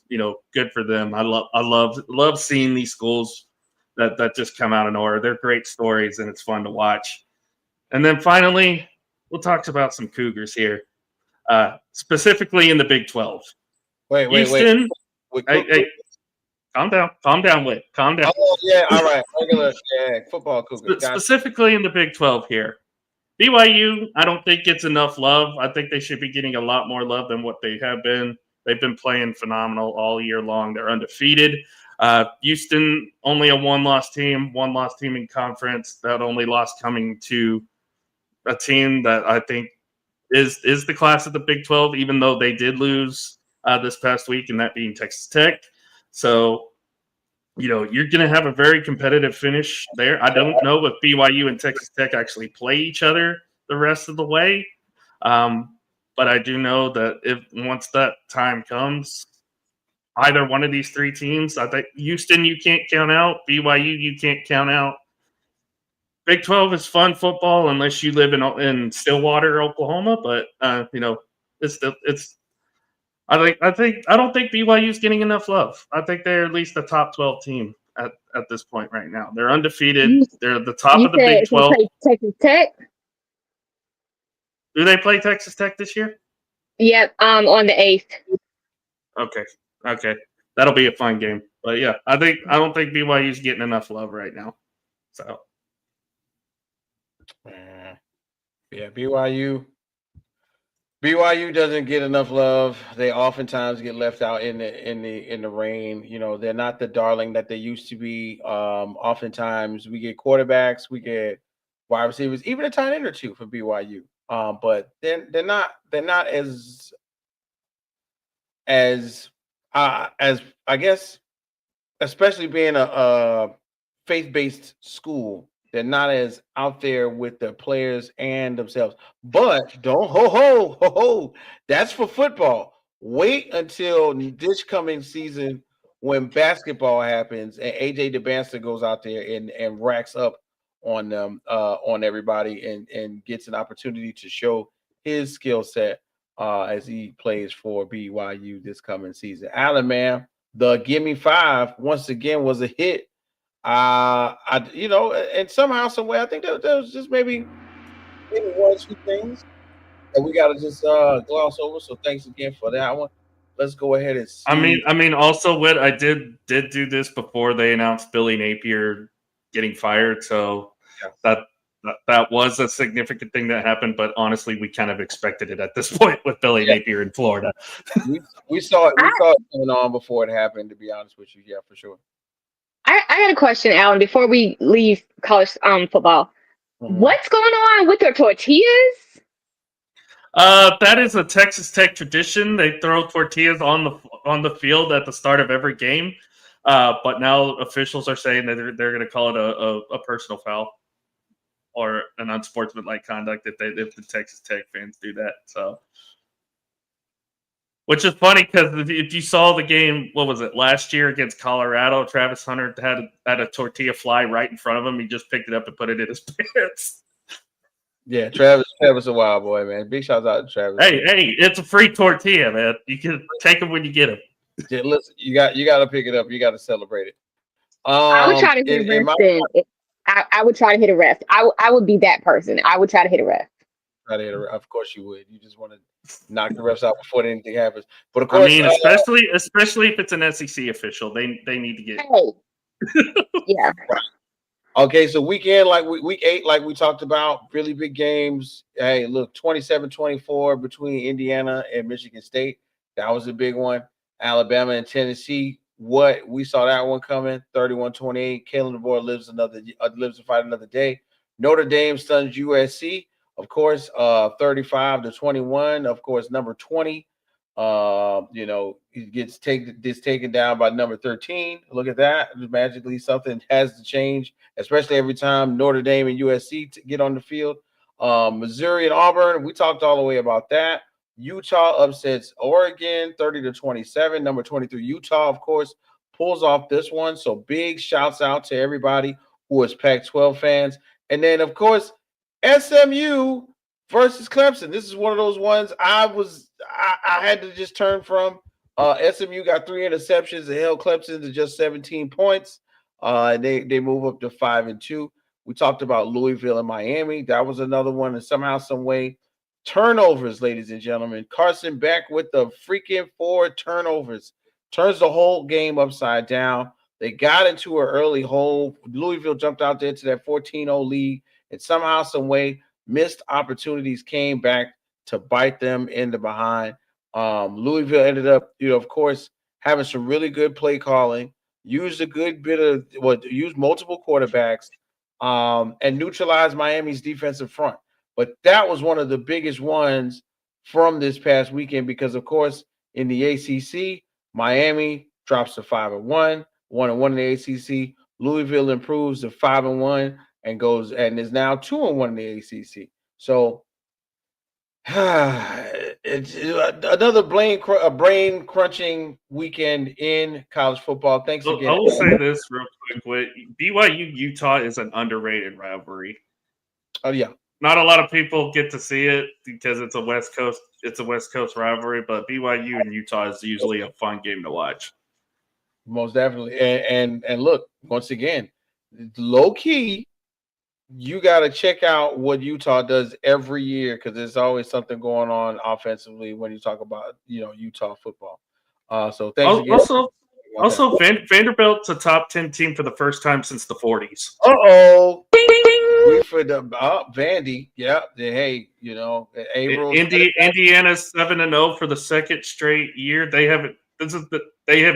good for them. I love seeing these schools that just come out of nowhere. They're great stories, and it's fun to watch. And then finally, we'll talk about some Cougars here, specifically in the Big 12. Wait. Houston, hey, calm down, Whit. Calm down. Oh, yeah, all right. Regular football Cougars. Specifically in the Big 12 here. BYU, I don't think gets enough love. I think they should be getting a lot more love than what they have been. They've been playing phenomenal all year long. They're undefeated. Houston, only a one-loss team in conference. That only loss coming to a team that I think is the class of the Big 12, even though they did lose this past week, and that being Texas Tech. So, you're going to have a very competitive finish there. I don't know if BYU and Texas Tech actually play each other the rest of the way. But I do know that once that time comes, either one of these three teams, I think Houston you can't count out, BYU you can't count out. Big 12 is fun football unless you live in Stillwater, Oklahoma. But I don't think BYU is getting enough love. I think they're at least the top 12 team at this point right now. They're undefeated. They're at the top of the Big 12. Texas Tech. Do they play Texas Tech this year? Yep, on the 8th. Okay. That'll be a fun game. But yeah, I don't think BYU's getting enough love right now. So yeah, BYU doesn't get enough love. They oftentimes get left out in the rain. They're not the darling that they used to be. Oftentimes we get quarterbacks, we get wide receivers, even a tight end or two for BYU. But they're not as I guess, especially being a faith-based school, they're not as out there with the players and themselves. But don't ho. That's for football. Wait until this coming season when basketball happens and AJ DeBanster goes out there and racks up on them, on everybody, and gets an opportunity to show his skill set as he plays for BYU this coming season. Alabama, the Give Me Five once again was a hit. And somehow, some way, I think there was just maybe one or two things that we got to just gloss over. So thanks again for that one. Let's go ahead and see. I mean, also, Whit, I did do this before they announced Billy Napier getting fired. So that was a significant thing that happened. But honestly, we kind of expected it at this point with Billy Napier in Florida. we saw it going on before it happened. To be honest with you, yeah, for sure. I got a question, Alan, before we leave college football. Mm-hmm. What's going on with their tortillas? That is a Texas Tech tradition. They throw tortillas on the field at the start of every game. But now officials are saying that they're going to call it a personal foul or an unsportsmanlike conduct if the Texas Tech fans do that. So, which is funny because if you saw the game, what was it, last year against Colorado, Travis Hunter had a tortilla fly right in front of him. He just picked it up and put it in his pants. Yeah, Travis a wild boy, man. Big shouts out to Travis. Hey, it's a free tortilla, man. You can take them when you get them. Yeah, listen, you got to pick it up. You got to celebrate it. I would try to hit a ref. I would try to hit a ref. I would be that person. I would try to hit a ref. Of course you would. You just want to knock the refs out before anything happens. But of course, I mean, especially if it's an SEC official, they need to get. Yeah. Okay, so week 8, like we talked about, really big games. Hey, look, 27-24 between Indiana and Michigan State. That was a big one. Alabama and Tennessee. What we saw that one coming. 31-28. Kalen DeBoer lives to fight another day. Notre Dame stuns USC. Of course, 35-21. Of course, number 20. He gets taken down by number 13. Look at that. Magically, something has to change, especially every time Notre Dame and USC get on the field. Missouri and Auburn, we talked all the way about that. Utah upsets Oregon 30-27. Number 23, Utah, of course, pulls off this one. So big shouts out to everybody who is Pac-12 fans. And then, of course, SMU versus Clemson. This is one of those ones I had to just turn from. SMU got 3 interceptions and held Clemson to just 17 points. They move up to 5-2. We talked about Louisville and Miami. That was another one. And somehow, some way, turnovers, ladies and gentlemen. Carson Beck with the freaking 4 turnovers. Turns the whole game upside down. They got into an early hole. Louisville jumped out there to that 14-0 lead. And somehow, some way, missed opportunities came back to bite them in the behind. Louisville ended up, of course, having some really good play calling, used a good bit of used multiple quarterbacks, and neutralized Miami's defensive front. But that was one of the biggest ones from this past weekend because, of course, in the ACC, Miami drops to 5-1, 1-1 in the ACC. Louisville improves to 5-1 and is now 2-1 in the ACC. So it's another brain crunching weekend in college football. Thanks again. I will say this real quick: BYU Utah is an underrated rivalry. Oh yeah, not a lot of people get to see it because it's a West Coast rivalry. But BYU and Utah is usually a fun game to watch. Most definitely, and look, once again, low key. You got to check out what Utah does every year because there's always something going on offensively when you talk about Utah football. So thanks again. Also, Vanderbilt's a top 10 team for the first time since the 40s. We for the Vandy, yeah. Hey, Indiana's 7-0 for the second straight year. They have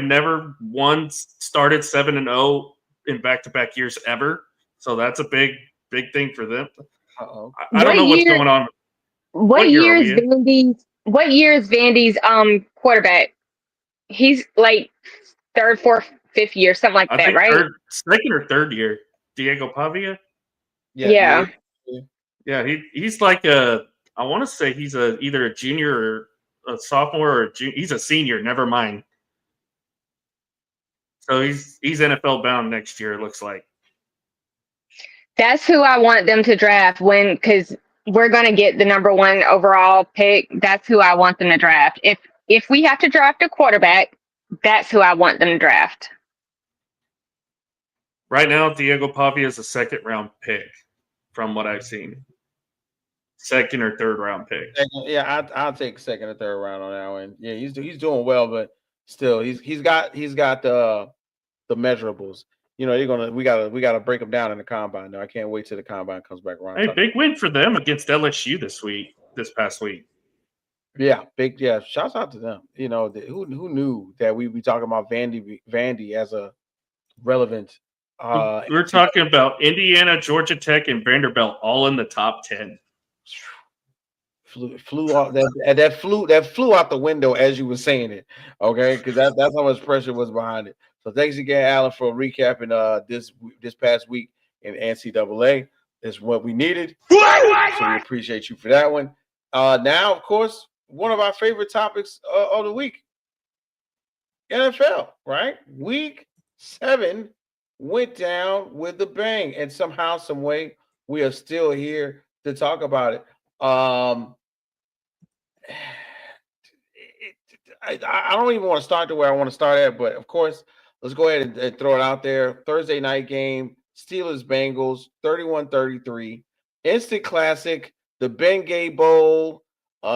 never started 7-0 in back-to-back years ever. So that's a big thing for them. I don't know what's going on. What year is Vandy's quarterback? He's like 3rd, 4th, 5th year, something like that, right? Second or third year. Diego Pavia? Yeah. Yeah, he's like I want to say he's either a junior or a sophomore or he's a senior, never mind. So he's NFL bound next year, it looks like. That's who I want them to draft because we're going to get the number 1 overall pick. That's who I want them to draft. If we have to draft a quarterback, that's who I want them to draft. Right now, Diego Pavia is a 2nd round pick from what I've seen. 2nd or 3rd round pick. Yeah, I'll take 2nd or 3rd round on that one. Yeah, he's doing well, but still, he's got the measurables. We gotta break them down in the combine. No, I can't wait till the combine comes back around. Hey, big win for them against LSU this past week. Yeah, shouts out to them. Who knew that we'd be talking about Vandy as a relevant. We're talking about Indiana, Georgia Tech, and Vanderbilt all in the top 10. Flew off that flew out the window as you were saying it. Okay, because that's how much pressure was behind it. So thanks again, Alan, for recapping this past week in NCAA. It's what we needed. So we appreciate you for that one. Now, of course, one of our favorite topics of the week. NFL, right? Week 7 went down with a bang. And somehow, some way, we are still here to talk about it. I don't even want to start to where I want to start at, but of course, let's go ahead and throw it out there. Thursday night game, Steelers-Bengals, 31-33. Instant classic, the Bengay Bowl. The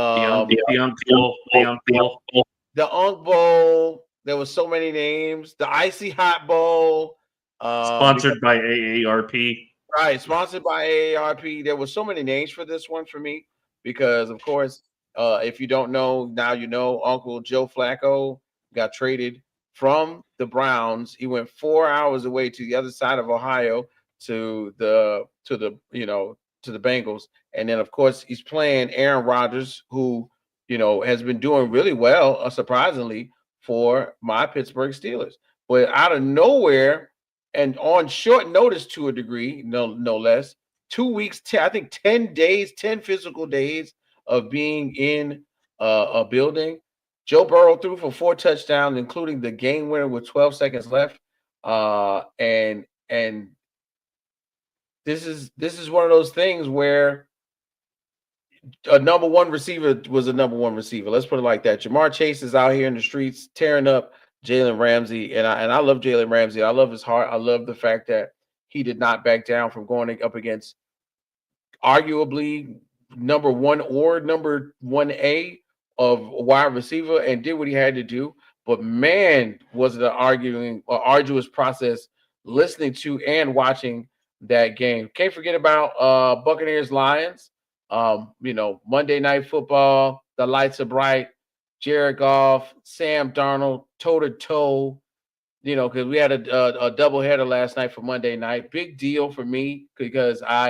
Unk Bowl. There was so many names. The Icy Hot Bowl. Sponsored by AARP. Right, sponsored by AARP. There were so many names for this one for me because, of course, if you don't know, now you know. Uncle Joe Flacco got traded from the Browns. He went 4 hours away to the other side of Ohio to the Bengals, and then of course he's playing Aaron Rodgers, who has been doing really well, surprisingly, for my Pittsburgh Steelers. But out of nowhere and on short notice, to a degree, no less, 2 weeks, 10 days, 10 physical days of being in a building. Joe Burrow threw for 4 touchdowns, including the game winner with 12 seconds left. And this is one of those things where a number one receiver was a number one receiver. Let's put it like that. Jamar Chase is out here in the streets tearing up Jalen Ramsey, and I love Jalen Ramsey. I love his heart. I love the fact that he did not back down from going up against arguably number one or number 1A of wide receiver and did what he had to do. But man, was it an arduous process listening to and watching that game. Can't forget about Buccaneers Lions. Monday Night Football, the lights are bright. Jared Goff, Sam Darnold, toe to toe. Because we had a doubleheader last night for Monday night. Big deal for me because I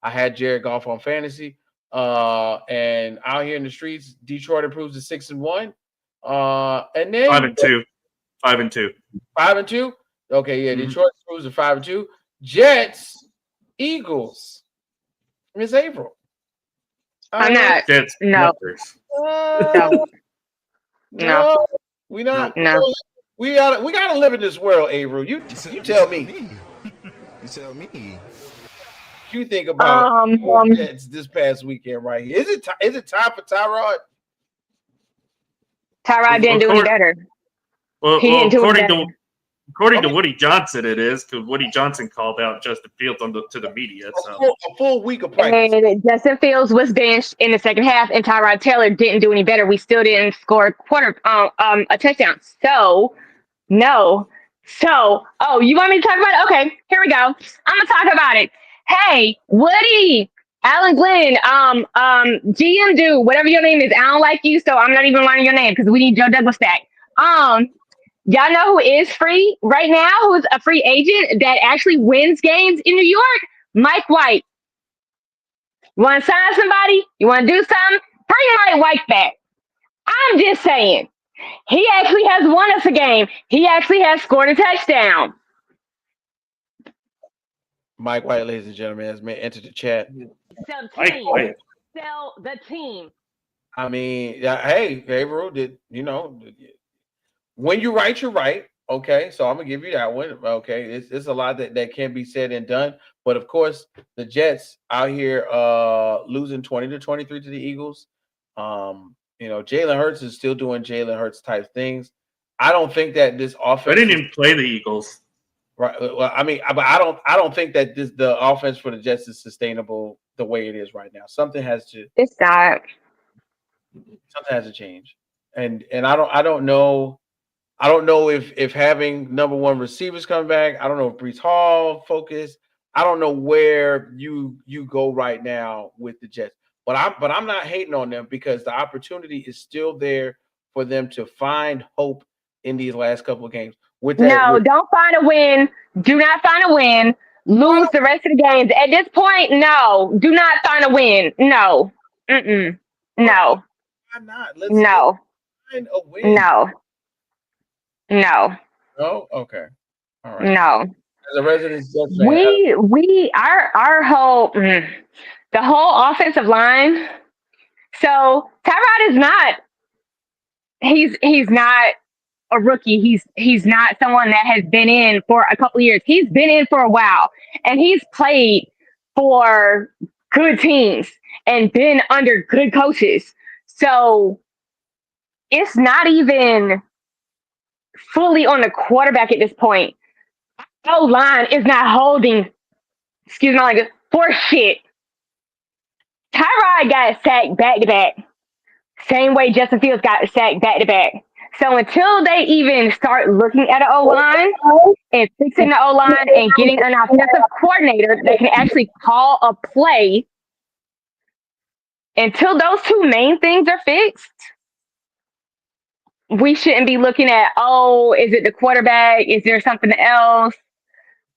had Jared Goff on fantasy. And out here in the streets, Detroit improves to 6-1. And then 5-2. 5-2. 5-2. Okay, yeah. Detroit improves to 5-2. Jets, Eagles. Miss April. I'm not. Jets. No. No. We not. No. We gotta live in this world, April. You tell me. You tell me. You think about Jets this past weekend right here. Is it time for Tyrod? Tyrod didn't do any better. Well, He didn't do any better. According to Woody Johnson, it is because Woody Johnson called out Justin Fields to the media. So. A full week of practice. And Justin Fields was benched in the second half, and Tyrod Taylor didn't do any better. We still didn't score a touchdown. So, no. So, you want me to talk about it? Okay, here we go. I'm gonna talk about it. Hey, Woody, Alan Glenn, GM dude, whatever your name is, I don't like you, so I'm not even learning your name because we need Joe Douglas back. Y'all know who is free right now? Who's a free agent that actually wins games in New York? Mike White. You want to sign somebody? You want to do something? Bring Mike White back. I'm just saying. He actually has won us a game. He actually has scored a touchdown. Mike White, ladies and gentlemen, has entered the chat. Sell Mike team. White. Sell the team. I mean, hey, Gabriel, when you write, you're right. Okay, so I'm gonna give you that one. Okay, it's a lot that can be said and done. But of course, the Jets out here losing 20-23 to the Eagles. Jalen Hurts is still doing Jalen Hurts type things. I don't think that this offense. I didn't even play the Eagles. Right. Well, I mean, but I don't think that the offense for the Jets is sustainable the way it is right now. Something has to. It's not. Something has to change, and I don't know. I don't know if having number one receivers coming back. I don't know if Brees Hall focus. I don't know where you go right now with the Jets. But I'm not hating on them because the opportunity is still there for them to find hope in these last couple of games. Don't find a win. Do not find a win. Lose the rest of the games. At this point, no. Do not find a win. No. No. Why not? Let's find a win. No. No? Okay. All right. No. As a resident Jets fan, our whole the whole offensive line. So Tyrod is not. He's not a rookie. He's not someone that has been in for a couple of years. He's been in for a while, and he's played for good teams and been under good coaches. So it's not even fully on the quarterback at this point. O-line is not holding, excuse my language, for shit. Tyrod got sacked back-to-back. Same way Justin Fields got sacked back-to-back. So until they even start looking at an O-line and fixing the O-line and getting an offensive coordinator that can actually call a play, until those two main things are fixed, we shouldn't be looking at, is it the quarterback? Is there something else?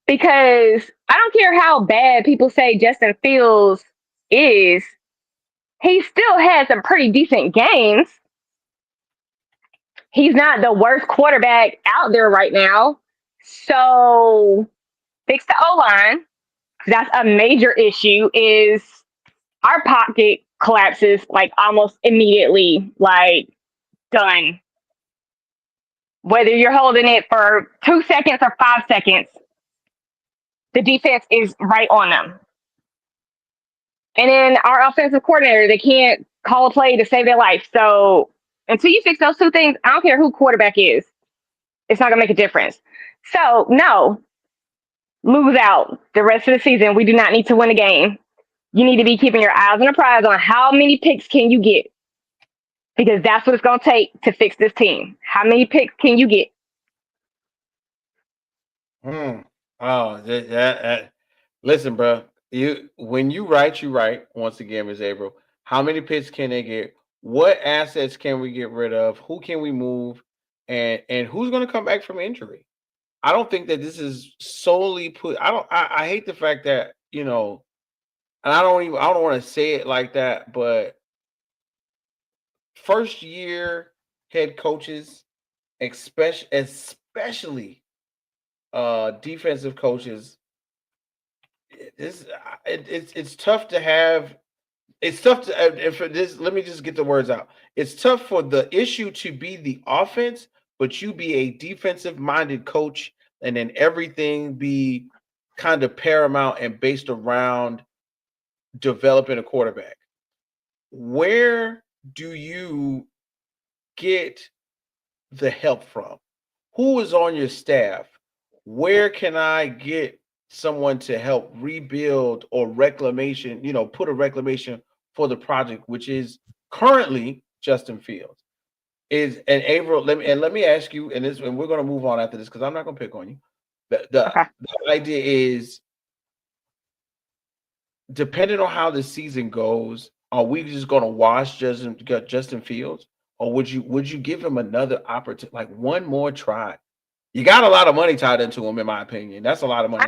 Because I don't care how bad people say Justin Fields is, he still has some pretty decent games. He's not the worst quarterback out there right now. So fix the O-line. That's a major issue. Is our pocket collapses like almost immediately, like done. Whether you're holding it for 2 seconds or 5 seconds, the defense is right on them. And then our offensive coordinator, they can't call a play to save their life. So until you fix those two things, I don't care who quarterback is. It's not going to make a difference. So, no, lose out the rest of the season. We do not need to win a game. You need to be keeping your eyes on the prize on how many picks can you get. Because that's what it's going to take to fix this team. How many picks can you get? Oh, listen, bro. When you write, you write. Once again, Ms. April, how many picks can they get? What assets can we get rid of? Who can we move? And who's going to come back from injury? I don't think that this is solely put. I hate the fact that, and I don't want to say it like that, but first year head coaches, especially defensive coaches, it's tough to have. It's tough to for this. Let me just get the words out. It's tough for the issue to be the offense, but you be a defensive minded coach, and then everything be kind of paramount and based around developing a quarterback. Where do you get the help from? Who is on your staff? Where can I get someone to help rebuild or reclamation, put a reclamation for the project, which is currently Justin Fields? And April, let me ask you, and we're going to move on after this because I'm not going to pick on you. The idea is, depending on how the season goes, are we just going to wash Justin Fields, or would you give him another opportunity, like one more try? You got a lot of money tied into him, in my opinion. That's a lot of money.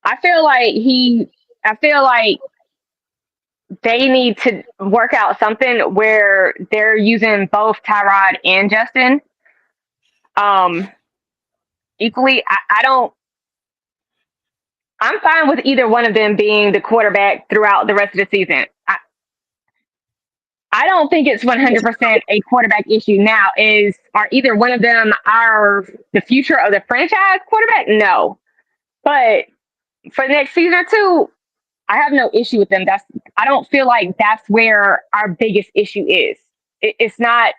I feel like they need to work out something where they're using both Tyrod and Justin equally. I'm fine with either one of them being the quarterback throughout the rest of the season. I don't think it's 100% a quarterback issue now. Are either one of them the future of the franchise quarterback? No. But for the next season or two, I have no issue with them. I don't feel like that's where our biggest issue is. It's not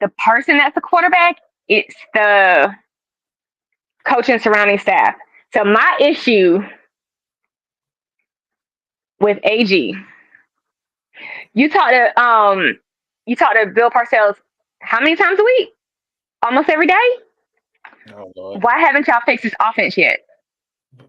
the person that's the quarterback. It's the coach and surrounding staff. So my issue with AG, you talk to Bill Parcells how many times a week? Almost every day. Oh, Lord. Why haven't y'all fixed this offense yet?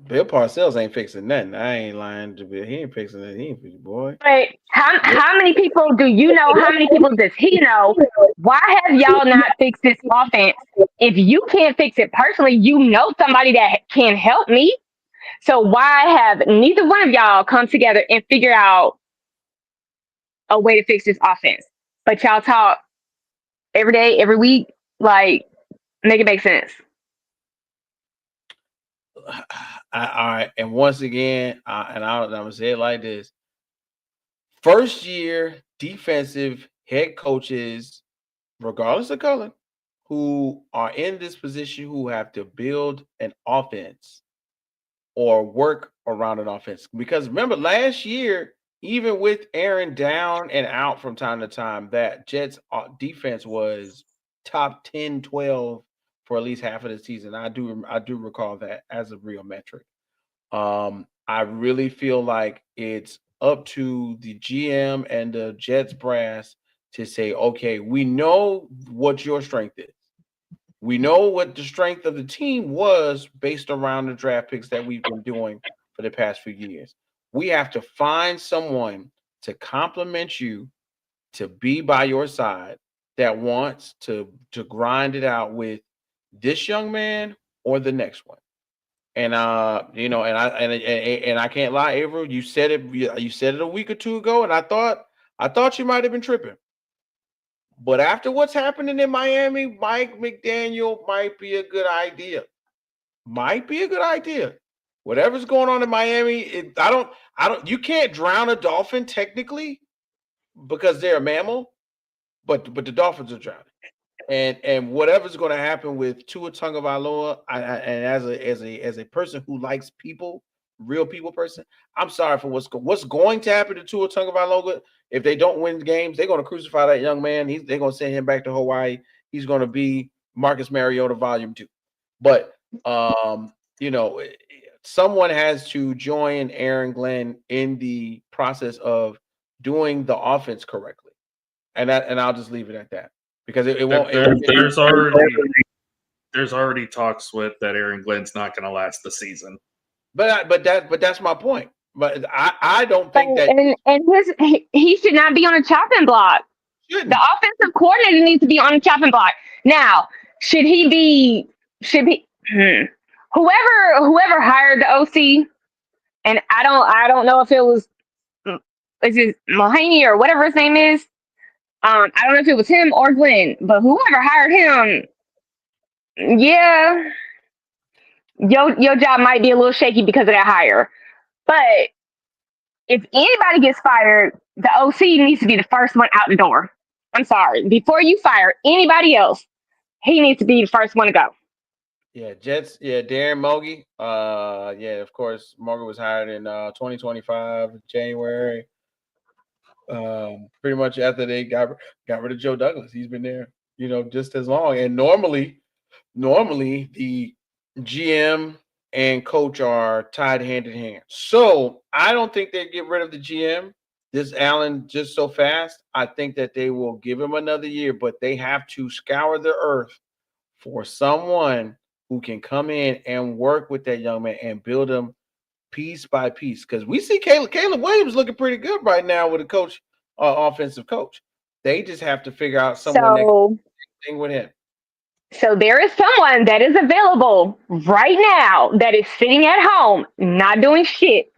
Bill Parcells ain't fixing nothing. I ain't lying to Bill. He ain't fixing it. He ain't fixing, boy. But how many people do you know? How many people does he know? Why have y'all not fixed this offense? If you can't fix it personally, you know somebody that can help me. So why have neither one of y'all come together and figure out a way to fix this offense? But y'all talk every day, every week, like, make it make sense. All right, and once again, and I'm gonna say it like this: first year defensive head coaches, regardless of color, who are in this position, who have to build an offense or work around an offense. Because remember, last year, even with Aaron down and out from time to time, that Jets defense was top 10, 12 for at least half of the season. I do recall that as a real metric. I really feel like it's up to the GM and the Jets brass to say, okay, we know what your strength is. We know what the strength of the team was based around the draft picks that we've been doing for the past few years. We have to find someone to complement you, to be by your side, that wants to grind it out with this young man or the next one. And and I can't lie, April. You said it a week or two ago, and I thought you might have been tripping. But after what's happening in Miami, Mike McDaniel might be a good idea. Might be a good idea. Whatever's going on in Miami, you can't drown a dolphin technically because they're a mammal, but the dolphins are drowning. And whatever's going to happen with Tua Tagovailoa, and as a person who likes people, real people person, I'm sorry for what's going to happen to Tua Tagovailoa. If they don't win the games, they're going to crucify that young man. They're going to send him back to Hawaii. He's going to be Marcus Mariota Volume 2. But someone has to join Aaron Glenn in the process of doing the offense correctly, and I'll just leave it at that because it won't. There's already talks with that Aaron Glenn's not going to last the season. But that's my point. But I don't think that he should not be on a chopping block. Shouldn't. The offensive coordinator needs to be on a chopping block. Now, should he whoever hired the OC, and I don't know if it was is it Mulhaney or whatever his name is. I don't know if it was him or Glenn, but whoever hired him, yeah, your job might be a little shaky because of that hire. But if anybody gets fired, the OC needs to be the first one out the door. I'm sorry. Before you fire anybody else, he needs to be the first one to go. Yeah, Jets. Yeah, Darren Mogi. Of course, Mogi was hired in 2025 January. Pretty much after they got rid of Joe Douglas, he's been there, just as long. And normally the GM and coach are tied hand in hand. So I don't think they get rid of the GM, this Allen, just so fast. I think that they will give him another year, but they have to scour the earth for someone who can come in and work with that young man and build him piece by piece. Because we see Caleb Williams looking pretty good right now with a coach, offensive coach. They just have to figure out someone that can do thing with him. So there is someone that is available right now that is sitting at home, not doing shit.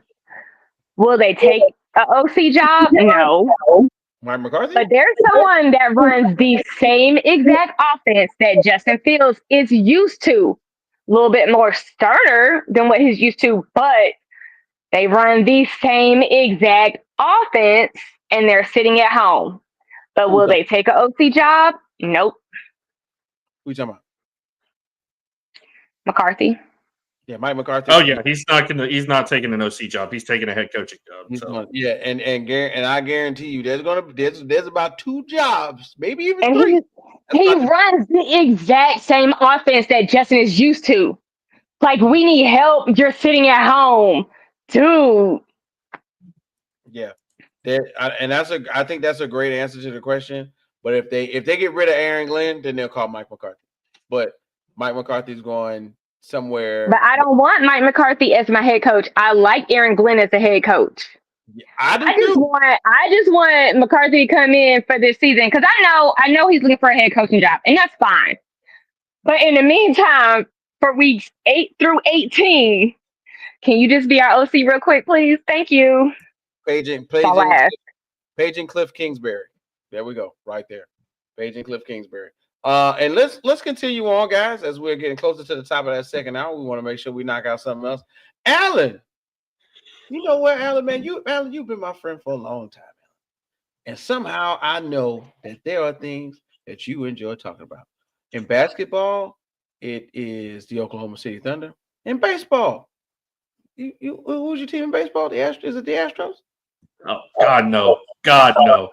Will they take an OC job? No. Mike McCarthy? But there's someone that runs the same exact offense that Justin Fields is used to. A little bit more sterner than what he's used to, but they run the same exact offense and they're sitting at home. But will they take an OC job? Nope. Who you talking about? McCarthy. Yeah, Mike McCarthy. Oh yeah, he's not taking an OC job. He's taking a head coaching job. And I guarantee you, there's about 2 jobs, maybe even 3. He runs the exact same offense that Justin is used to. Like, we need help. You're sitting at home, dude. Yeah, I think that's a great answer to the question. But if they get rid of Aaron Glenn, then they'll call Mike McCarthy. But Mike McCarthy's going somewhere. But I don't want Mike McCarthy as my head coach. I like Aaron Glenn as the head coach. Yeah, I just want McCarthy to come in for this season because I know he's looking for a head coaching job, and that's fine. But in the meantime, for weeks 8 through 18, can you just be our OC real quick, please? Thank you. Paging Cliff Kingsbury. There we go, right there. Paging Cliff Kingsbury. And let's continue on, guys, as we're getting closer to the top of that second hour. We want to make sure we knock out something else. Alan, you know what, Alan, man? You've been my friend for a long time, Alan. And somehow I know that there are things that you enjoy talking about. In basketball, it is the Oklahoma City Thunder. In baseball, who's your team in baseball? Is it the Astros? Oh God, no! God, no!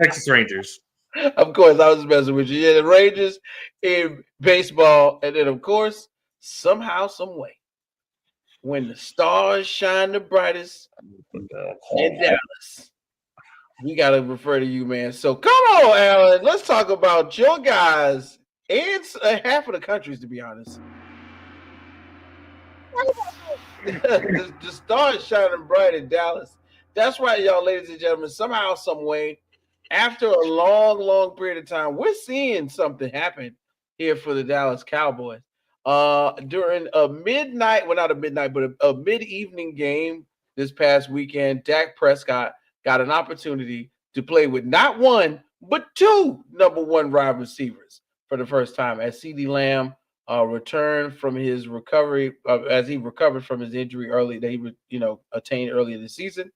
Texas Rangers. Of course, I was messing with you. Yeah, the Rangers in baseball, and then of course, somehow, some way, when the stars shine the brightest in Dallas, we gotta refer to you, man. So come on, Alan. Let's talk about your guys and half of the countries, to be honest. the stars shining bright in Dallas. That's right, y'all, ladies and gentlemen. Somehow, some way, after a long, long period of time, we're seeing something happen here for the Dallas Cowboys. During a midnight, well, not a midnight, but a mid-evening game this past weekend, Dak Prescott got an opportunity to play with not one, but 2 number 1 wide receivers for the first time as CeeDee Lamb returned from his recovery, as he recovered from his injury early that he attained earlier this season.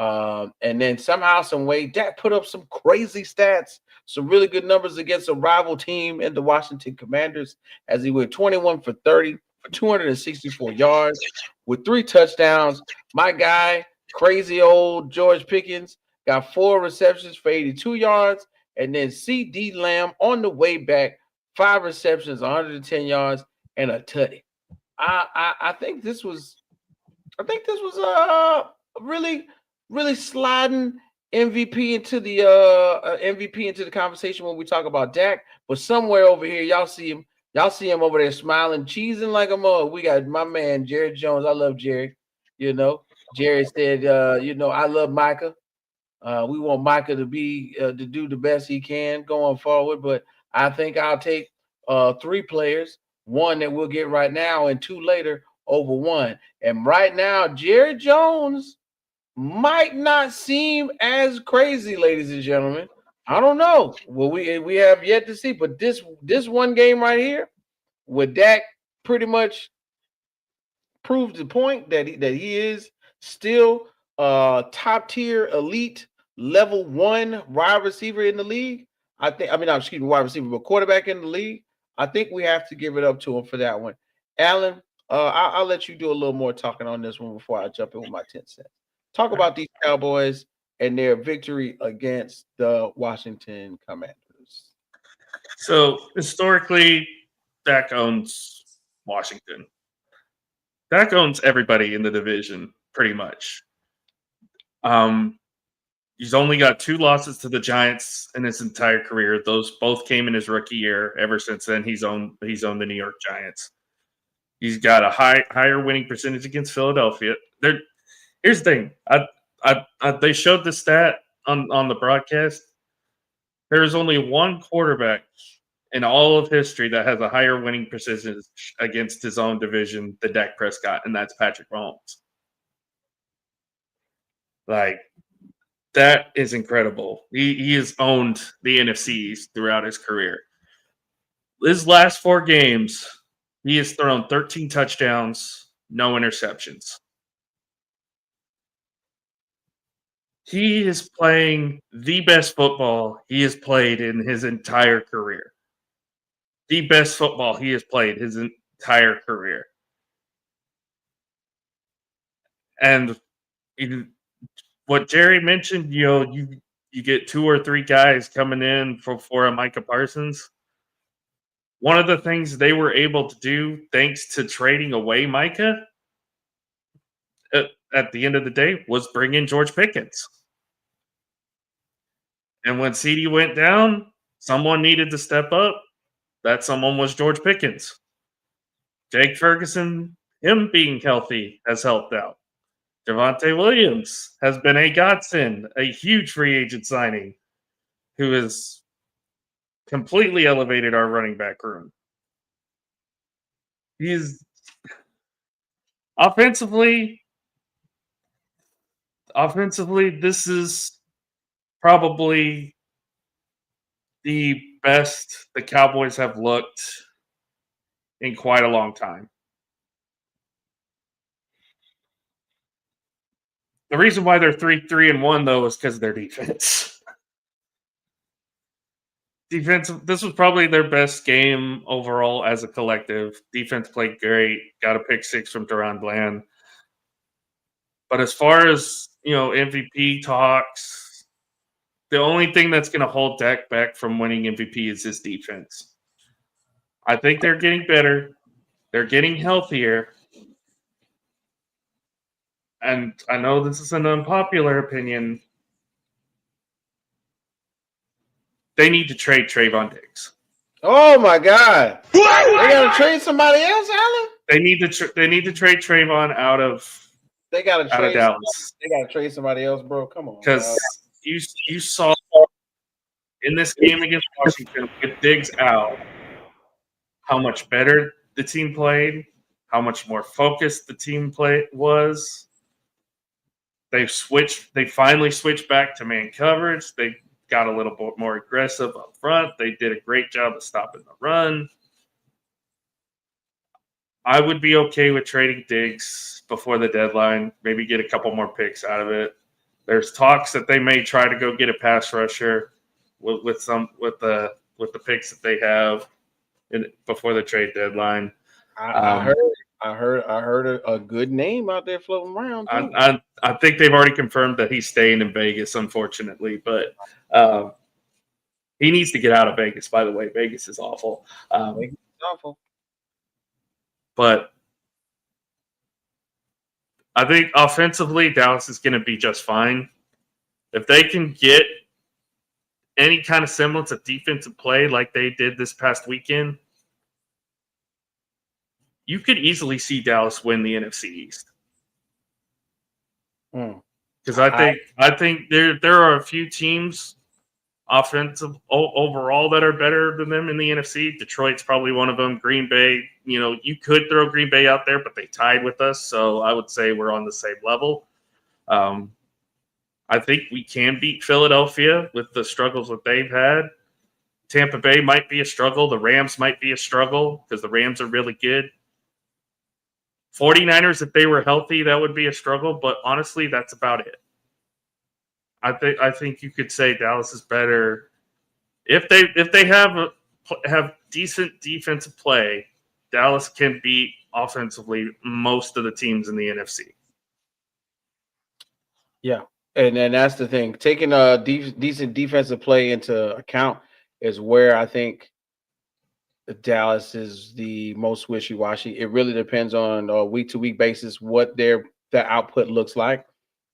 And then somehow, some way, Dak put up some crazy stats, some really good numbers against a rival team in the Washington Commanders, as he went 21 for 30 for 264 yards with 3 touchdowns. My guy, crazy old George Pickens, got 4 receptions for 82 yards. And then CD Lamb on the way back, 5 receptions, 110 yards, and a tutty. I think this was really sliding MVP into the MVP into the conversation when we talk about Dak. But somewhere over here, y'all see him over there smiling, cheesing like a mug. We got my man Jerry Jones. I love Jerry. Jerry said, I love Micah. We want Micah to be to do the best he can going forward. But I think I'll take 3 players, 1 that we'll get right now and 2 later over 1. And right now, Jerry Jones might not seem as crazy, ladies and gentlemen. I don't know. Well, we have yet to see. But this one game right here, with Dak pretty much proved the point that he is still top tier elite level 1 wide receiver in the league. Wide receiver, but quarterback in the league. I think we have to give it up to him for that one. Alan, I'll let you do a little more talking on this one before I jump in with my 10 cents. Talk about these Cowboys and their victory against the Washington Commanders. So historically, Dak owns Washington. Dak owns everybody in the division, pretty much. He's only got 2 losses to the Giants in his entire career. Those both came in his rookie year. Ever since then, he's owned the New York Giants. He's got a higher winning percentage against Philadelphia. Here's the thing. They showed the stat on the broadcast. There's only 1 quarterback in all of history that has a higher winning percentage against his own division than Dak Prescott, and that's Patrick Mahomes. That is incredible. He has owned the NFCs throughout his career. His last 4 games, he has thrown 13 touchdowns, no interceptions. He is playing the best football he has played in his entire career. The best football he has played his entire career. And what Jerry mentioned, you get 2 or 3 guys coming in for a Micah Parsons. One of the things they were able to do, thanks to trading away Micah, at the end of the day, was bring in George Pickens. And when CD went down, someone needed to step up. That someone was George Pickens. Jake Ferguson, him being healthy, has helped out. Javonte Williams has been a godsend, a huge free agent signing, who has completely elevated our running back room. He's offensively, this is probably the best the Cowboys have looked in quite a long time. The reason why they're 3-3-1 though is because of their defense. This was probably their best game overall as a collective. Defense played great. Got a pick 6 from Deron Bland. But as far as, MVP talks, the only thing that's going to hold Dak back from winning MVP is his defense. I think they're getting better. They're getting healthier. And I know this is an unpopular opinion. They need to trade Trayvon Diggs. Oh my God! They got to trade somebody else, Alan. They need to trade Trayvon out of. They got to trade Dallas. They got to trade somebody else, bro. Come on. Because you saw in this game against Washington with Diggs out how much better the team played, how much more focused the team was. They finally switched back to man coverage. They got a little bit more aggressive up front. They did a great job of stopping the run. I would be okay with trading Diggs before the deadline, maybe get a couple more picks out of it. There's talks that they may try to go get a pass rusher with the picks that they have before the trade deadline. I heard a good name out there floating around too. I think they've already confirmed that he's staying in Vegas, unfortunately, but he needs to get out of Vegas. By the way, Vegas is awful. Vegas is awful. But I think offensively, Dallas is going to be just fine. If they can get any kind of semblance of defensive play like they did this past weekend, you could easily see Dallas win the NFC East. Because I think there are a few teams offensive overall that are better than them in the NFC. Detroit's probably one of them. Green Bay, you could throw Green Bay out there, but they tied with us, so I would say we're on the same level. I think we can beat Philadelphia with the struggles that they've had. Tampa Bay might be a struggle. The Rams might be a struggle because the Rams are really good. 49ers, if they were healthy, that would be a struggle, but honestly, that's about it. I think you could say Dallas is better if they have decent defensive play. Dallas can beat offensively most of the teams in the NFC. Yeah, and that's the thing. Taking a decent defensive play into account is where I think Dallas is the most wishy-washy. It really depends on a week-to-week basis what their output looks like.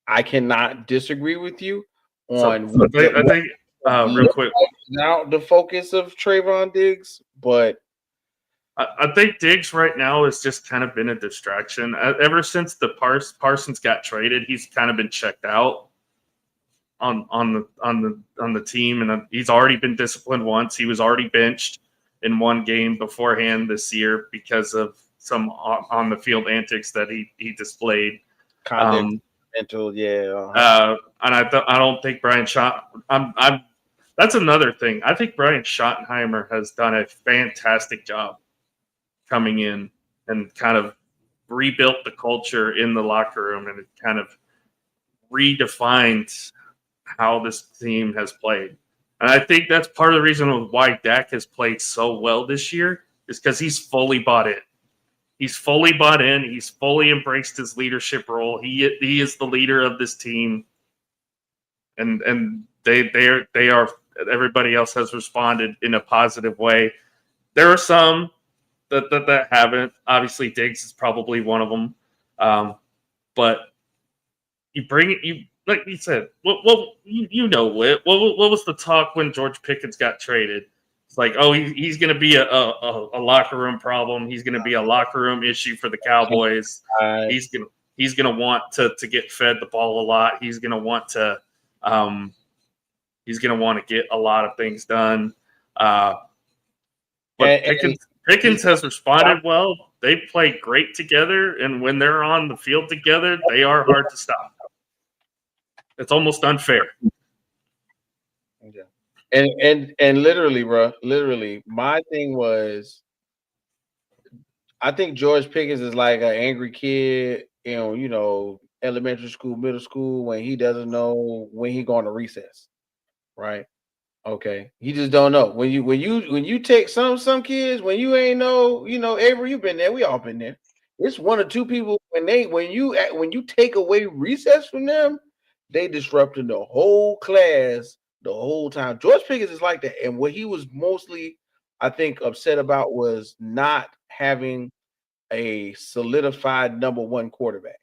I cannot disagree with you on I think real quick now the focus of Trayvon Diggs, but I think Diggs right now has just kind of been a distraction. Ever since the Parsons got traded, he's kind of been checked out on the team, and he's already been disciplined once. He was already benched in one game beforehand this year because of some on the field antics that he displayed. Mental, and I don't think Brian that's another thing. I think Brian Schottenheimer has done a fantastic job coming in and kind of rebuilt the culture in the locker room, and it kind of redefined how this team has played. And I think that's part of the reason why Dak has played so well this year is because he's fully bought in. He's fully bought in. He's fully embraced his leadership role. He is the leader of this team, and they are. Everybody else has responded in a positive way. There are some that haven't. Obviously, Diggs is probably one of them. But you bring it. You like you said. What was the talk when George Pickens got traded? It's like, oh, he's going to be a locker room problem. He's going to be a locker room issue for the Cowboys. He's going to want to get fed the ball a lot. He's going to want to get a lot of things done. But Pickens has responded well. They play great together, and when they're on the field together, they are hard to stop. It's almost unfair. Yeah. And literally, bro, my thing was, I think George Pickens is like an angry kid, elementary school, middle school, when he doesn't know when he's going to recess, right? Okay, he just don't know. When you take some kids, when you ain't know, Avery, you've been there. We all been there. It's one or two people when you take away recess from them, they disrupting the whole class the whole time. George Pickens is like that, and what he was mostly, I think, upset about was not having a solidified number one quarterback,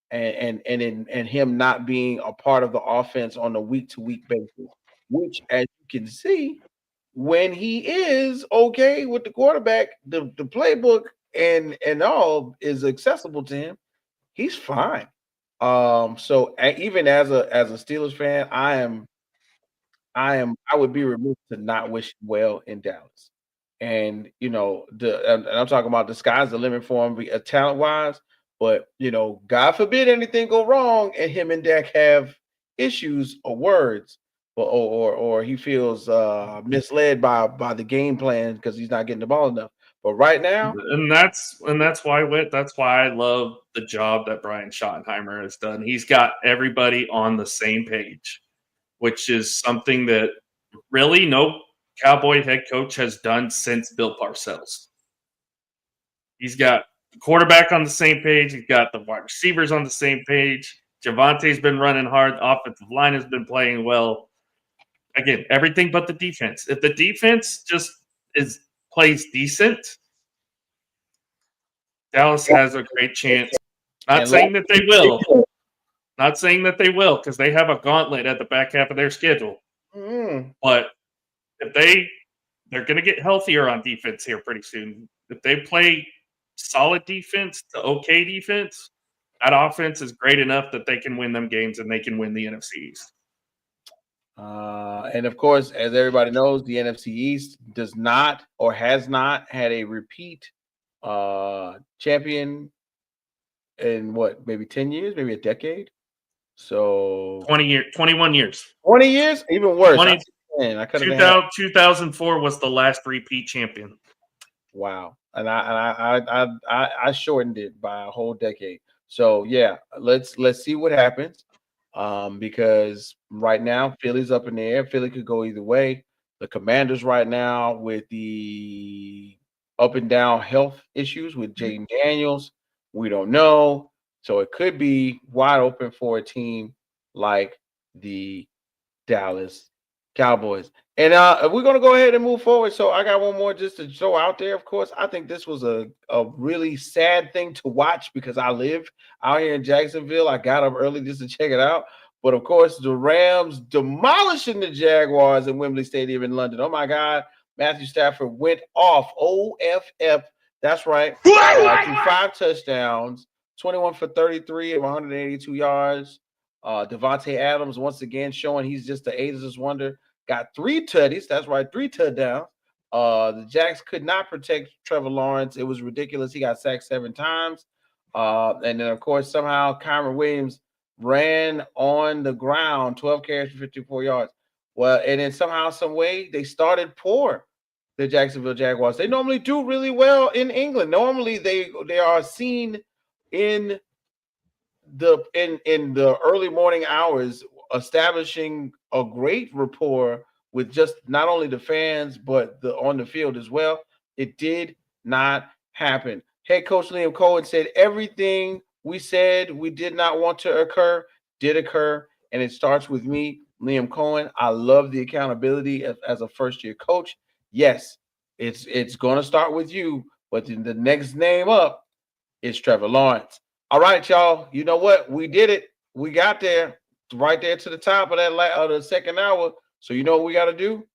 and him not being a part of the offense on a week-to-week basis. Which, as you can see, when he is okay with the quarterback, the playbook and all is accessible to him, he's fine. So even as a Steelers fan, I would be remiss to not wish him well in Dallas. And and I'm talking about the sky's the limit for him talent wise, but God forbid anything go wrong and him and Dak have issues or words, or he feels misled by the game plan because he's not getting the ball enough. But right now, and that's why I love the job that Brian Schottenheimer has done. He's got everybody on the same page, which is something that really no Cowboy head coach has done since Bill Parcells. He's got the quarterback on the same page. He's got the wide receivers on the same page. Javante's been running hard. The offensive line has been playing well. Again, everything but the defense. If the defense just plays decent, Dallas has a great chance. Not saying that they will. Not saying that they will, because they have a gauntlet at the back half of their schedule. But if they're going to get healthier on defense here pretty soon. If they play solid defense to okay defense, that offense is great enough that they can win them games and they can win the NFC East. And of course, as everybody knows, the NFC East does not or has not had a repeat champion in what, maybe 10 years, maybe a decade. So 21 years. 20 years, even worse. 20, I could have 2004 was the last repeat champion. Wow. And I shortened it by a whole decade. So yeah, let's see what happens. Because right now Philly's up in the air. Philly could go either way. The Commanders right now with the up and down health issues with Jaden Daniels, we don't know. So it could be wide open for a team like the Dallas Cowboys. And we're going to go ahead and move forward. So I got one more just to throw out there. Of course, I think this was a really sad thing to watch because I live out here in Jacksonville. I got up early just to check it out. But, of course, the Rams demolishing the Jaguars in Wembley Stadium in London. Oh, my God. Matthew Stafford went off. OFF. That's right. Threw 5 touchdowns, 21 for 33 and 182 yards. Devontae Adams, once again, showing he's just the ageless wonder. Got 3 tutties. That's right, 3 touchdowns. The Jacks could not protect Trevor Lawrence. It was ridiculous. He got sacked 7 times. And then, of course, somehow Kyron Williams ran on the ground, 12 carries for 54 yards. Well, and then somehow, some way, they started poor, the Jacksonville Jaguars. They normally do really well in England. Normally, they are seen in the early morning hours, establishing a great rapport with just not only the fans but on the field as well. It did not happen. Head coach Liam Cohen said everything we said we did not want to occur did occur, and it starts with me, Liam Cohen. I love the accountability as a first-year coach. Yes, it's going to start with you, but then the next name up is Trevor Lawrence. All right, y'all. You know what? We did it. We got there, right there to the top of that the second hour. So you know what we got to do?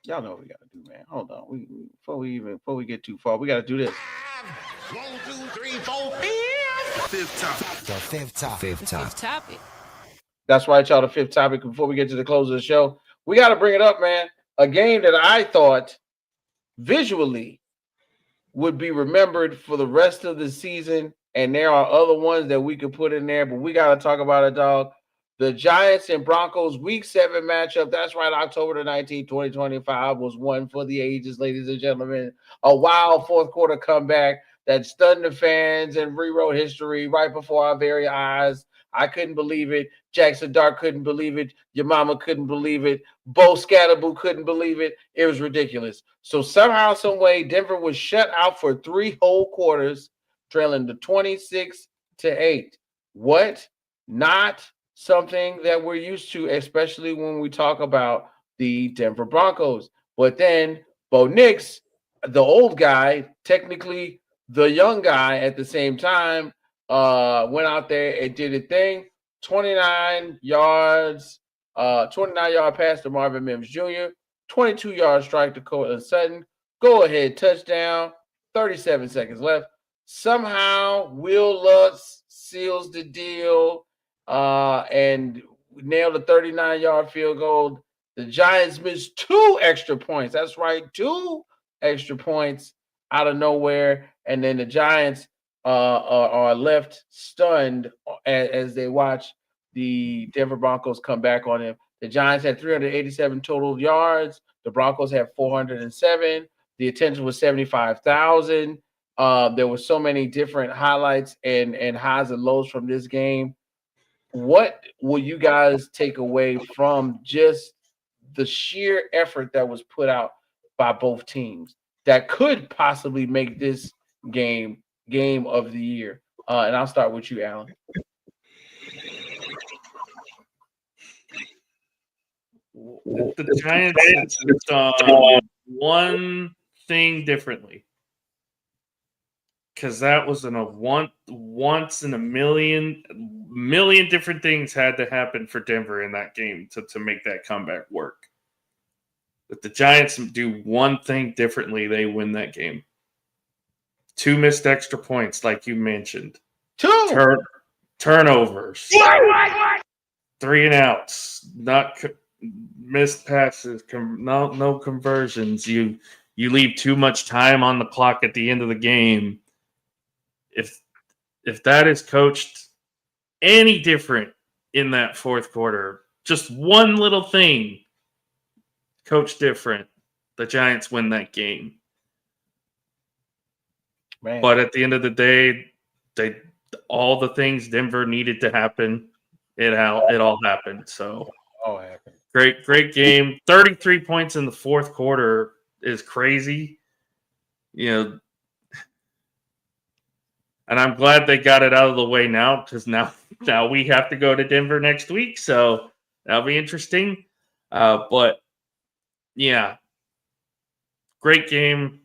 Y'all know what we got to do, man. Hold on. Before we get too far, we got to do this. 1, 2, 3, 4, 5. The fifth topic. That's right, y'all. The fifth topic. Before we get to the close of the show, we got to bring it up, man. A game that I thought visually would be remembered for the rest of the season. And there are other ones that we could put in there, but we got to talk about it, dog. The Giants and Broncos Week 7 matchup. That's right, October the 19th, 2025 was one for the ages, ladies and gentlemen. A wild fourth quarter comeback that stunned the fans and rewrote history right before our very eyes. I couldn't believe it. Jackson Dart couldn't believe it. Your mama couldn't believe it. Bo Scatterboo couldn't believe it. It was ridiculous. So somehow, some way, Denver was shut out for 3 whole quarters, trailing to 26-8. What? Not something that we're used to, especially when we talk about the Denver Broncos. But then Bo Nix, the old guy, technically the young guy at the same time, went out there and did a thing. 29 yards, 29-yard pass to Marvin Mims Jr., 22-yard strike to Cortland Sutton, go-ahead touchdown, 37 seconds left. Somehow, Will Lutz seals the deal and nailed a 39-yard field goal. The Giants missed 2 extra points. That's right, 2 extra points out of nowhere. And then the Giants are left stunned as they watch the Denver Broncos come back on them. The Giants had 387 total yards. The Broncos had 407. The attention was 75,000. There were so many different highlights and highs and lows from this game. What will you guys take away from just the sheer effort that was put out by both teams that could possibly make this game of the year? And I'll start with you, Alan. The Giants have done one thing differently, because that was once in a million different things had to happen for Denver in that game to make that comeback work. But the Giants do one thing differently, they win that game. 2 missed extra points, like you mentioned. 2 turnovers. 3 and outs. Not missed passes. No conversions. You leave too much time on the clock at the end of the game. If that is coached any different in that fourth quarter, just one little thing coached different, the Giants win that game. Man. But at the end of the day, all the things Denver needed to happen, it all happened. So great game. 33 points in the fourth quarter is crazy. And I'm glad they got it out of the way now, because now we have to go to Denver next week. So that'll be interesting. But yeah, great game.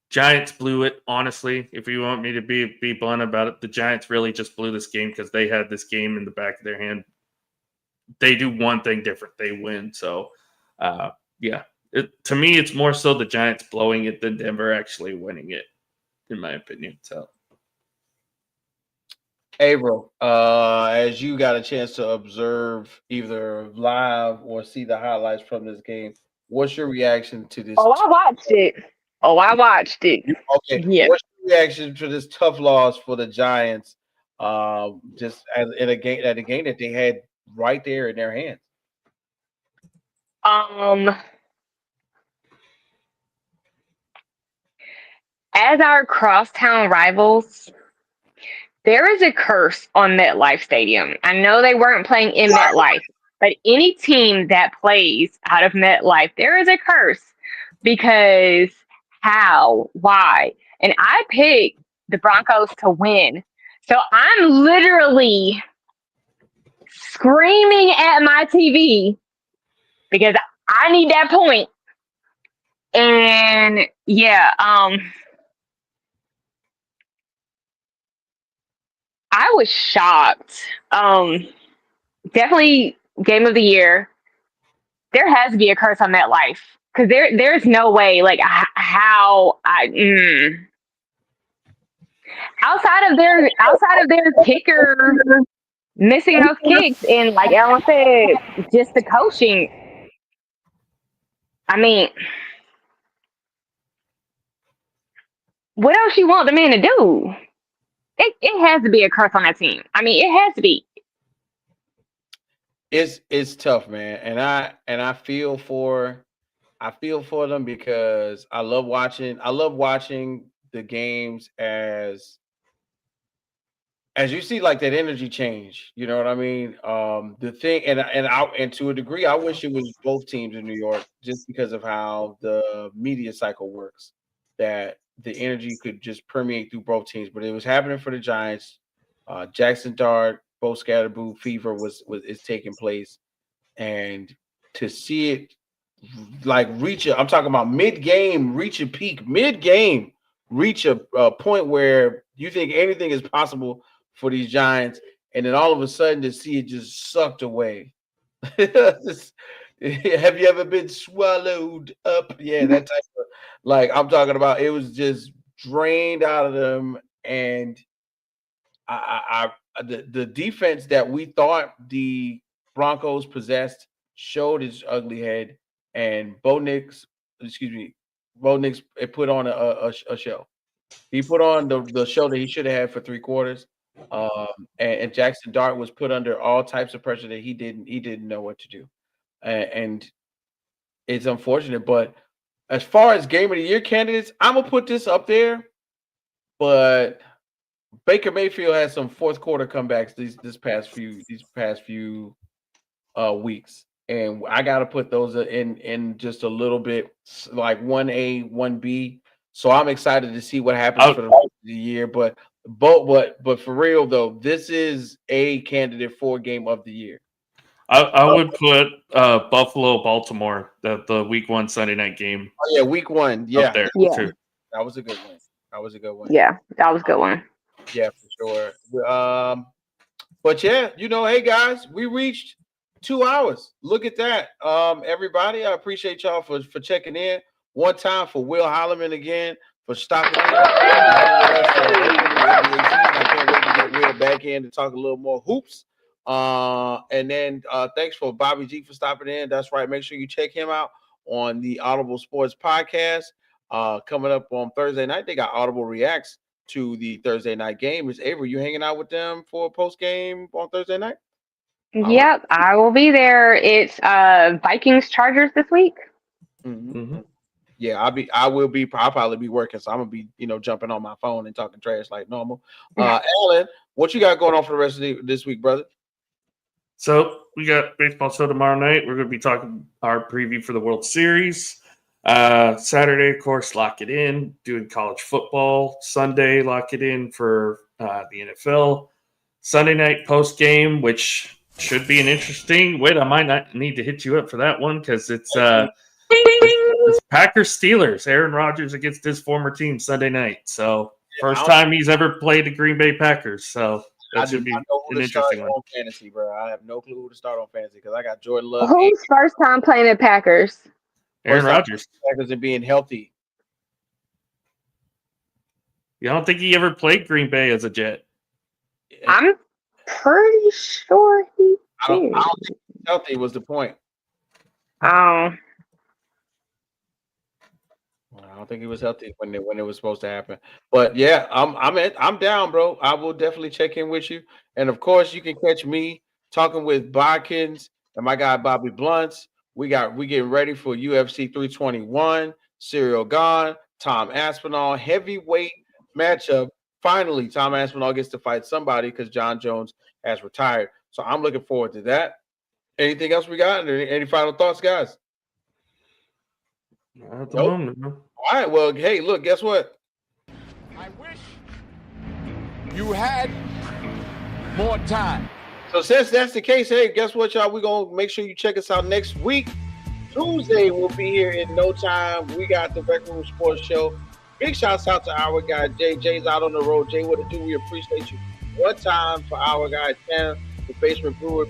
Giants blew it, honestly. If you want me to be blunt about it, the Giants really just blew this game because they had this game in the back of their hand. They do one thing different. They win. So, yeah. To me, it's more so the Giants blowing it than Denver actually winning it, in my opinion. So, April, as you got a chance to observe either live or see the highlights from this game, what's your reaction to this? Oh, I watched it. Okay. Yeah. What's your reaction to this tough loss for the Giants? Just at a game that they had right there in their hands. As our crosstown rivals, there is a curse on MetLife Stadium. I know they weren't playing in MetLife, but any team that plays out of MetLife, there is a curse, because how? Why? And I picked the Broncos to win. So I'm literally screaming at my TV because I need that point. And yeah, I was shocked. Definitely game of the year. There has to be a curse on that life, because there's no way, like, how outside of their kicker missing those kicks, and like Ellen said, just the coaching. I mean, what else you want the man to do? It has to be a curse on that team. I mean, it has to be. It's tough, man, and I feel for them, because I love watching the games as you see, like, that energy change. You know what I mean? The thing, and to a degree, I wish it was both teams in New York, just because of how the media cycle works, that the energy could just permeate through both teams. But it was happening for the Giants. Jackson Dart, Bo Scatterboo fever is taking place, and to see it like I'm talking about mid-game, reach a peak, mid-game, reach a point where you think anything is possible for these Giants, and then all of a sudden to see it just sucked away. Have you ever been swallowed up? Yeah, that type of, like, I'm talking about, it was just drained out of them. And the defense that we thought the Broncos possessed showed its ugly head, and Bo Nix put on a show. He put on the show that he should have had for 3 quarters. And Jackson Dart was put under all types of pressure that he didn't know what to do. And it's unfortunate, but as far as game of the year candidates, I'm gonna put this up there, but Baker Mayfield had some fourth quarter comebacks these past few weeks, and I got to put those in just a little bit, like 1A, 1B. So I'm excited to see what happens for the rest of the year. But for real though, this is a candidate for game of the year. I would put Buffalo Baltimore, the week 1 Sunday night game. Oh yeah, week 1. Yeah, up there too. That was a good one. Yeah, that was a good one. Yeah, for sure. But yeah, hey guys, we reached 2 hours. Look at that. Everybody, I appreciate y'all for checking in. One time for Will Holoman again for stopping in. I can't wait to get Will back in to talk a little more hoops. And then thanks for Bobby G for stopping in. That's right. Make sure you check him out on the Audible Sports Podcast. Coming up on Thursday night, they got Audible Reacts to the Thursday night game. Is Avery, you hanging out with them for a post game on Thursday night? Yep, I will be there. It's Vikings Chargers this week. Mm-hmm. Yeah, I'll probably be working, so I'm gonna be, jumping on my phone and talking trash like normal. Alan, what you got going on for the rest of this week, brother? So we got baseball show tomorrow night. We're going to be talking our preview for the World Series. Saturday, of course, lock it in. Doing college football. Sunday, lock it in for the NFL. Sunday night post game, which should be an interesting. Wait, I might not need to hit you up for that one because it's Packers Steelers. Aaron Rodgers against his former team Sunday night. So first time he's ever played the Green Bay Packers. So that should be an interesting one. On fantasy, bro. I have no clue who to start on fantasy because I got Jordan Love. Who's first time playing the Packers? Aaron Rodgers. Packers and being healthy. You don't think he ever played Green Bay as a Jet? I'm pretty sure he I did. don't think healthy was the point. Oh. I don't think he was healthy when it was supposed to happen. But yeah, I'm down, bro. I will definitely check in with you. And of course, you can catch me talking with Bodkins and my guy Bobby Blunts. We getting ready for UFC 321. Serial gone. Tom Aspinall heavyweight matchup. Finally, Tom Aspinall gets to fight somebody because John Jones has retired. So I'm looking forward to that. Anything else we got? Any final thoughts, guys? At the moment, no. All right. Well, hey, look, guess what? I wish you had more time. So since that's the case, hey, guess what, y'all? We're going to make sure you check us out next week. Tuesday, we'll be here in no time. We got the RecRoom Sports Show. Big shouts out to our guy, Jay. Jay's out on the road. Jay, what to do? We appreciate you. One time for our guy, Tanner, the Basement Brewer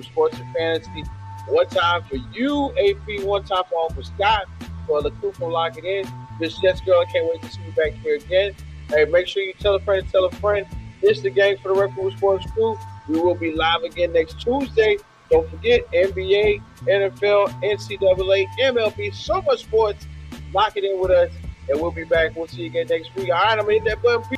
Sports and Fantasy. One time for you, AP. One time for Uncle Scott. For the crew from Lock It In. This Jets girl, I can't wait to see you back here again. Hey, make sure you tell a friend to tell a friend. This is the game for the RecRoom Sports crew. We will be live again next Tuesday. Don't forget NBA, NFL, NCAA, MLB, so much sports. Lock it in with us, and we'll be back. We'll see you again next week. All right, I'm going to hit that button.